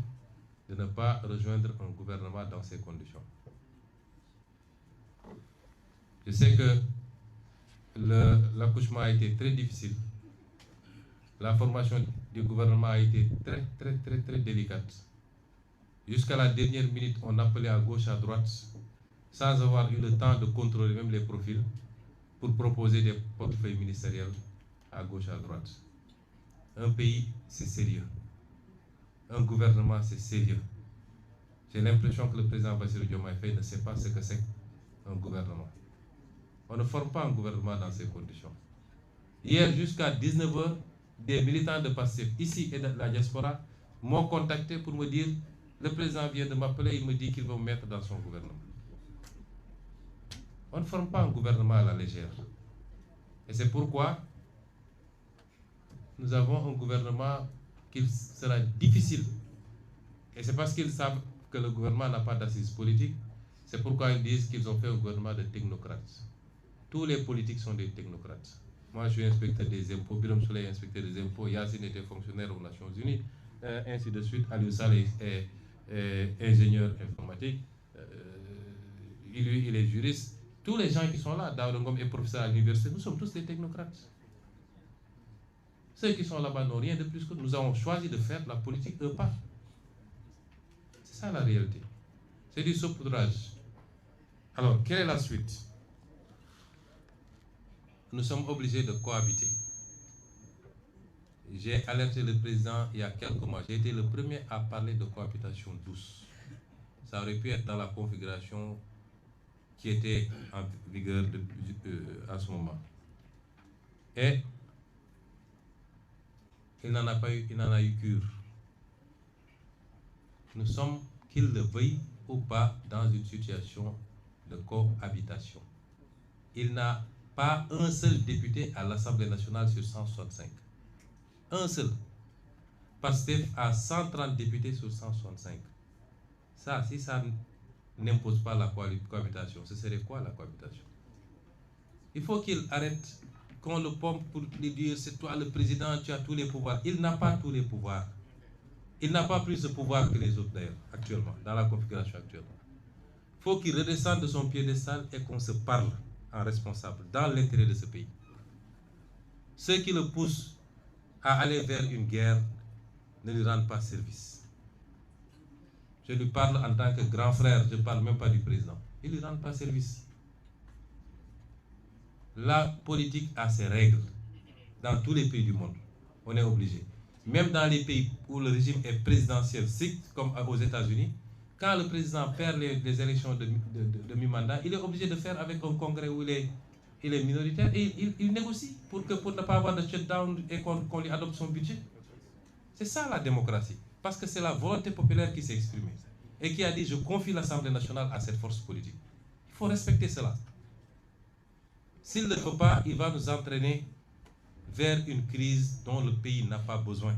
de ne pas rejoindre un gouvernement dans ces conditions. Je sais que l'accouchement a été très difficile. La formation du gouvernement a été très délicate. Jusqu'à la dernière minute, on appelait à gauche, à droite, sans avoir eu le temps de contrôler même les profils, pour proposer des portefeuilles ministériels à gauche, à droite. Un pays, c'est sérieux. Un gouvernement, c'est sérieux. J'ai l'impression que le président Bassirou Diomaye Faye ne sait pas ce que c'est un gouvernement. On ne forme pas un gouvernement dans ces conditions. Hier, jusqu'à 19 h, des militants de Pastef, ici et de la diaspora, m'ont contacté pour me dire, le président vient de m'appeler, il me dit qu'il va me mettre dans son gouvernement. On ne forme pas un gouvernement à la légère. Et c'est pourquoi nous avons un gouvernement qui sera difficile. Et c'est parce qu'ils savent que le gouvernement n'a pas d'assise politique, c'est pourquoi ils disent qu'ils ont fait un gouvernement de technocrates. Tous les politiques sont des technocrates. Moi, je suis inspecteur des impôts, Birame Souleye est inspecteur des impôts, Yassine était fonctionnaire aux Nations Unies, ainsi de suite. Aliou Sall est ingénieur informatique, il est juriste. Tous les gens qui sont là, Daouda Ngom est professeur à l'université, nous sommes tous des technocrates. Ceux qui sont là-bas n'ont rien de plus que nous avons choisi de faire la politique eux pas. C'est ça la réalité. C'est du saupoudrage. Alors, quelle est la suite? Nous sommes obligés de cohabiter. J'ai alerté le président il y a quelques mois. J'ai été le premier à parler de cohabitation douce. Ça aurait pu être dans la configuration qui était en vigueur à ce moment. Et il n'en a eu cure. Nous sommes, qu'il le veuille ou pas dans une situation de cohabitation. Il n'a pas un seul député à l'Assemblée nationale sur 165. Un seul. PASTEF a 130 députés sur 165. Ça, si ça n'impose pas la cohabitation, ce serait quoi la cohabitation? Il faut qu'il arrête qu'on le pompe pour lui dire c'est toi le président, tu as tous les pouvoirs. Il n'a pas tous les pouvoirs. Il n'a pas plus de pouvoir que les autres d'ailleurs, actuellement, dans la configuration actuelle. Il faut qu'il redescende de son piédestal et qu'on se parle en responsable, dans l'intérêt de ce pays. Ceux qui le poussent à aller vers une guerre ne lui rendent pas service. Je lui parle en tant que grand frère, je ne parle même pas du président. Ils ne lui rendent pas service. La politique a ses règles dans tous les pays du monde. On est obligé. Même dans les pays où le régime est présidentiel strict, comme aux États-Unis, quand le président perd les élections de mi-mandat, il est obligé de faire avec un congrès où il est minoritaire et il négocie pour ne pas avoir de shutdown et qu'on lui adopte son budget. C'est ça la démocratie. Parce que c'est la volonté populaire qui s'est exprimée et qui a dit je confie l'Assemblée nationale à cette force politique. Il faut respecter cela. S'il ne le fait pas, il va nous entraîner vers une crise dont le pays n'a pas besoin.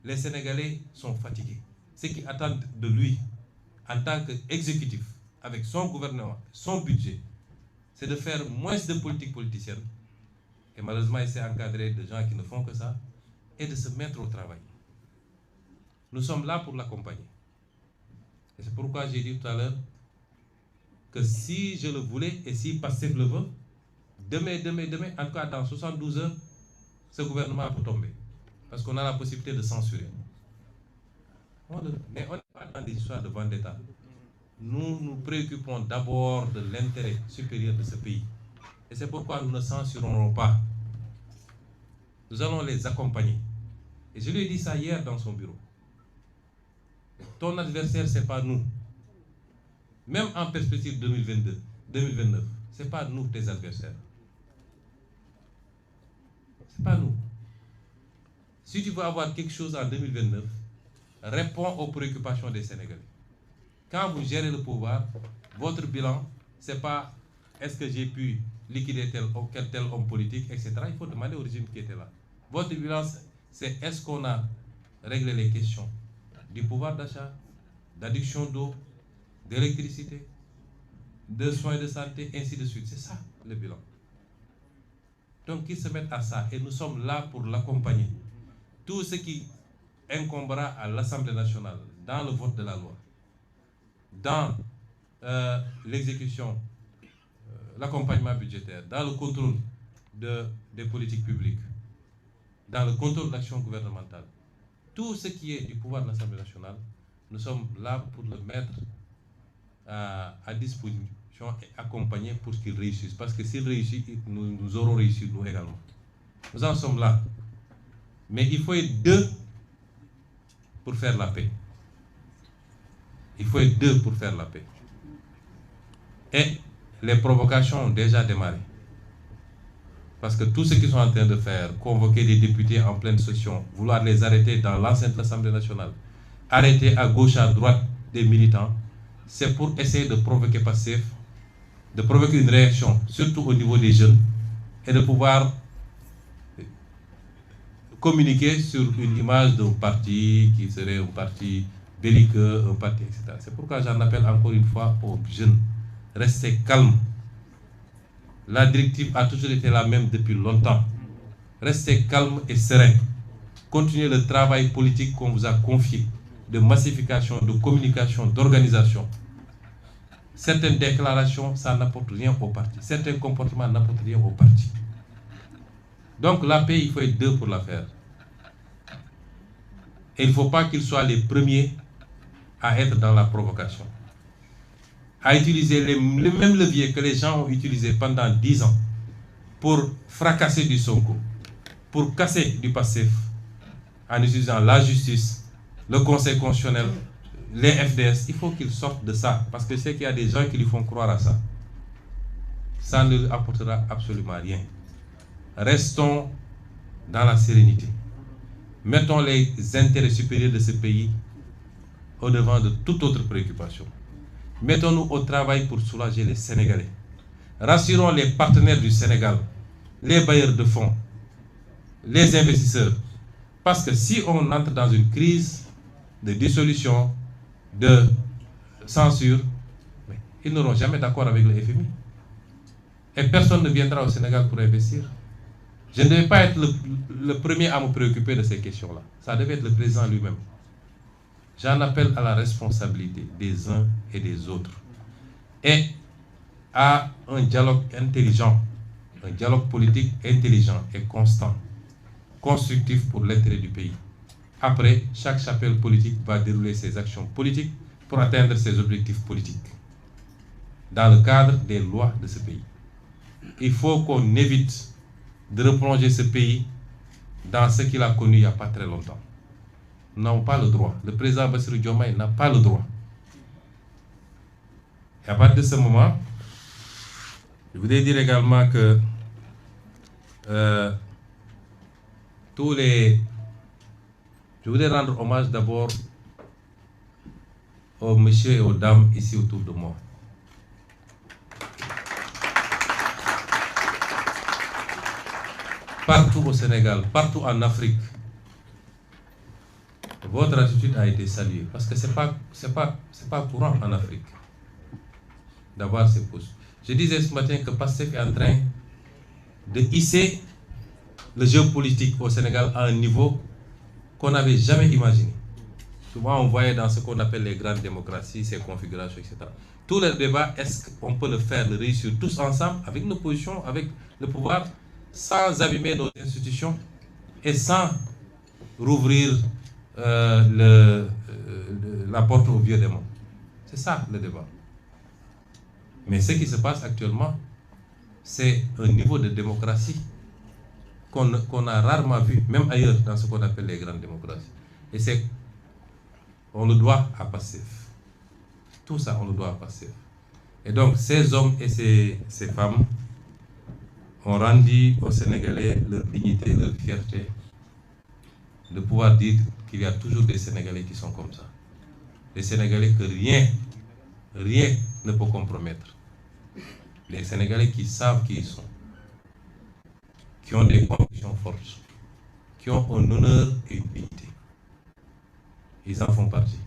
Les Sénégalais sont fatigués. Ce qu'ils attendent de lui, en tant qu'exécutif, avec son gouvernement, son budget, c'est de faire moins de politique politicienne. Et malheureusement, il s'est encadré de gens qui ne font que ça, et de se mettre au travail. Nous sommes là pour l'accompagner. Et c'est pourquoi j'ai dit tout à l'heure que si je le voulais et si PASTEF le veut, demain, en tout cas dans 72 heures, ce gouvernement peut tomber. Parce qu'on a la possibilité de censurer. Mais on n'est pas dans des histoires de vendetta. Nous nous préoccupons d'abord de l'intérêt supérieur de ce pays. Et c'est pourquoi nous ne censurerons pas. Nous allons les accompagner. Et je lui ai dit ça hier dans son bureau. Ton adversaire, ce n'est pas nous. Même en perspective 2029, ce n'est pas nous tes adversaires. Ce n'est pas nous. Si tu veux avoir quelque chose en 2029, réponds aux préoccupations des Sénégalais. Quand vous gérez le pouvoir, votre bilan, ce n'est pas est-ce que j'ai pu liquider tel homme politique, etc. Il faut demander au régime qui était là. Votre bilan, c'est est-ce qu'on a réglé les questions du pouvoir d'achat, d'adduction d'eau, d'électricité, de soins de santé, ainsi de suite. C'est ça le bilan. Donc qu'ils se mettent à ça et nous sommes là pour l'accompagner. Tout ce qui incombera à l'Assemblée nationale dans le vote de la loi, dans l'exécution, l'accompagnement budgétaire, dans le contrôle des politiques publiques, dans le contrôle de l'action gouvernementale, tout ce qui est du pouvoir de l'Assemblée nationale, nous sommes là pour le mettre à disposition et accompagner pour qu'il réussisse. Parce que s'il réussit, nous aurons réussi nous également. Nous en sommes là. Mais il faut être deux pour faire la paix. Il faut être deux pour faire la paix. Et les provocations ont déjà démarré. Parce que tout ce qu'ils sont en train de faire, convoquer des députés en pleine session, vouloir les arrêter dans l'enceinte de l'Assemblée nationale, arrêter à gauche, à droite des militants, c'est pour essayer de provoquer PASTEF, de provoquer une réaction, surtout au niveau des jeunes, et de pouvoir communiquer sur une image d'un parti qui serait un parti belliqueux, un parti, etc. C'est pourquoi j'en appelle encore une fois aux jeunes. Restez calmes. La directive a toujours été la même depuis longtemps. Restez calmes et sereins. Continuez le travail politique qu'on vous a confié, de massification, de communication, d'organisation. Certaines déclarations, ça n'apporte rien au parti. Certains comportements n'apportent rien au parti. Donc la paix, il faut être deux pour la faire. Et il ne faut pas qu'ils soient les premiers à être dans la provocation. À utiliser les mêmes leviers que les gens ont utilisés pendant 10 ans pour fracasser du Sonko, pour casser du PASTEF, en utilisant la justice, le Conseil constitutionnel, les FDS. Il faut qu'ils sortent de ça, parce que c'est qu'il y a des gens qui lui font croire à ça. Ça ne lui apportera absolument rien. Restons dans la sérénité. Mettons les intérêts supérieurs de ce pays au devant de toute autre préoccupation. Mettons-nous au travail pour soulager les Sénégalais. Rassurons les partenaires du Sénégal, les bailleurs de fonds, les investisseurs. Parce que si on entre dans une crise de dissolution, de censure, ils n'auront jamais d'accord avec le FMI. Et personne ne viendra au Sénégal pour investir. Je ne devais pas être le premier à me préoccuper de ces questions-là. Ça devait être le président lui-même. J'en appelle à la responsabilité des uns et des autres. Et à un dialogue intelligent, un dialogue politique intelligent et constant, constructif pour l'intérêt du pays. Après, chaque chapelle politique va dérouler ses actions politiques pour atteindre ses objectifs politiques, dans le cadre des lois de ce pays. Il faut qu'on évite de replonger ce pays dans ce qu'il a connu il n'y a pas très longtemps. Nous n'avons pas le droit. Le président Bassirou Diomaye n'a pas le droit. Et à partir de ce moment, je voudrais dire également que je voudrais rendre hommage d'abord aux messieurs et aux dames ici autour de moi. Partout au Sénégal, partout en Afrique, votre attitude a été saluée. Parce que ce n'est pas courant en Afrique d'avoir ces postes. Je disais ce matin que PASTEF est en train de hisser le jeu politique au Sénégal à un niveau qu'on n'avait jamais imaginé. Souvent, on voyait dans ce qu'on appelle les grandes démocraties, ces configurations, etc. Tout le débat, est-ce qu'on peut le faire, le réussir tous ensemble, avec nos positions, avec le pouvoir, sans abîmer nos institutions et sans rouvrir la porte au vieux démon. C'est ça le débat. Mais ce qui se passe actuellement, c'est un niveau de démocratie qu'on a rarement vu, même ailleurs dans ce qu'on appelle les grandes démocraties. Et on le doit à PASTEF. Tout ça, on le doit à PASTEF. Et donc, ces hommes et ces femmes ont rendu aux Sénégalais leur dignité, leur fierté, de pouvoir dire qu'il y a toujours des Sénégalais qui sont comme ça. Des Sénégalais que rien ne peut compromettre. Les Sénégalais qui savent qui ils sont, qui ont des convictions fortes, qui ont un honneur et une dignité. Ils en font partie.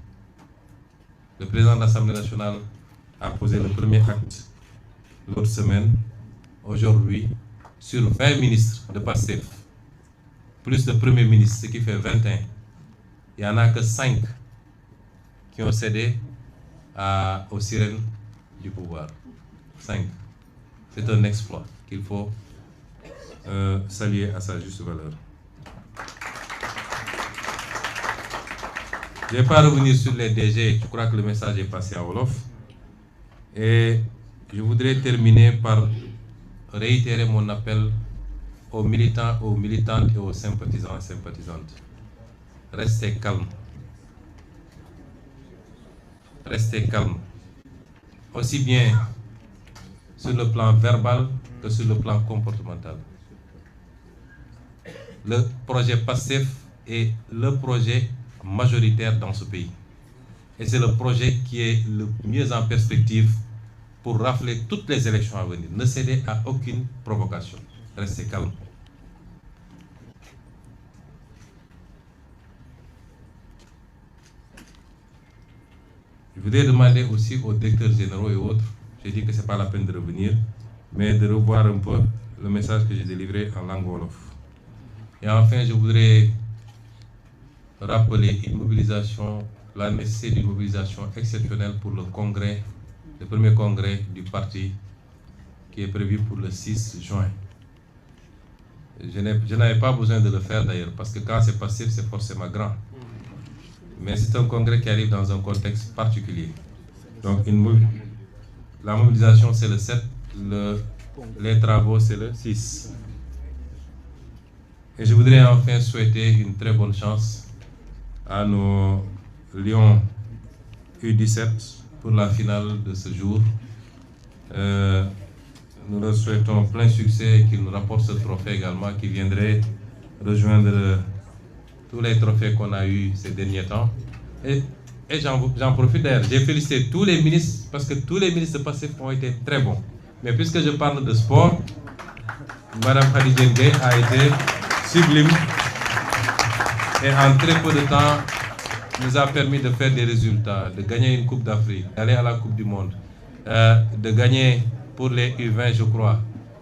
Le président de l'Assemblée nationale a posé le premier acte l'autre semaine. Aujourd'hui, sur 20 ministres de PASTEF, plus de premiers ministres, ce qui fait 21, il n'y en a que 5 qui ont cédé aux sirènes du pouvoir. 5. C'est un exploit qu'il faut saluer à sa juste valeur. Je ne vais pas revenir sur les DG, je crois que le message est passé à Wolof. Et je voudrais terminer par réitérer mon appel aux militants, aux militantes et aux sympathisants et sympathisantes. Restez calmes. Restez calmes. Aussi bien sur le plan verbal que sur le plan comportemental. Le projet PASTEF est le projet majoritaire dans ce pays. Et c'est le projet qui est le mieux en perspective pour rafler toutes les élections à venir. Ne cédez à aucune provocation. Restez calme. Je voudrais demander aussi aux directeurs généraux et autres, j'ai dit que ce n'est pas la peine de revenir, mais de revoir un peu le message que j'ai délivré en langue wolof. Et enfin, je voudrais rappeler la nécessité d'une mobilisation exceptionnelle pour le congrès, le premier congrès du parti qui est prévu pour le 6 juin. Je n'avais pas besoin de le faire d'ailleurs, parce que quand c'est passif, c'est forcément grand. Mais c'est un congrès qui arrive dans un contexte particulier. Donc la mobilisation c'est le 7, les travaux c'est le 6. Et je voudrais enfin souhaiter une très bonne chance à nos Lions U17 pour la finale de ce jour. Nous leur souhaitons plein succès et qu'ils nous rapportent ce trophée également qui viendrait rejoindre tous les trophées qu'on a eus ces derniers temps. Et et j'en profite d'ailleurs, j'ai félicité tous les ministres parce que tous les ministres de PASTEF ont été très bons. Mais puisque je parle de sport, Madame Khady Diène a été sublime et en très peu de temps nous a permis de faire des résultats, de gagner une Coupe d'Afrique, d'aller à la Coupe du Monde, de gagner pour les U20 je crois,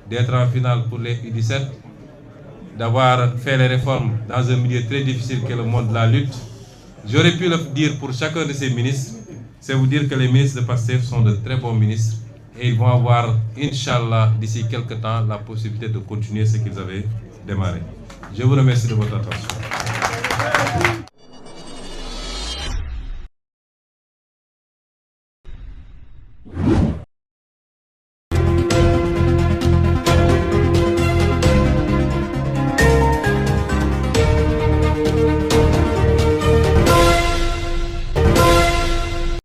d'être en finale pour les U17, d'avoir fait les réformes dans un milieu très difficile qu'est le monde de la lutte. J'aurais pu le dire pour chacun de ces ministres, c'est vous dire que les ministres de PASTEF sont de très bons ministres et ils vont avoir, Inch'Allah, d'ici quelques temps, la possibilité de continuer ce qu'ils avaient démarré. Je vous remercie de votre attention.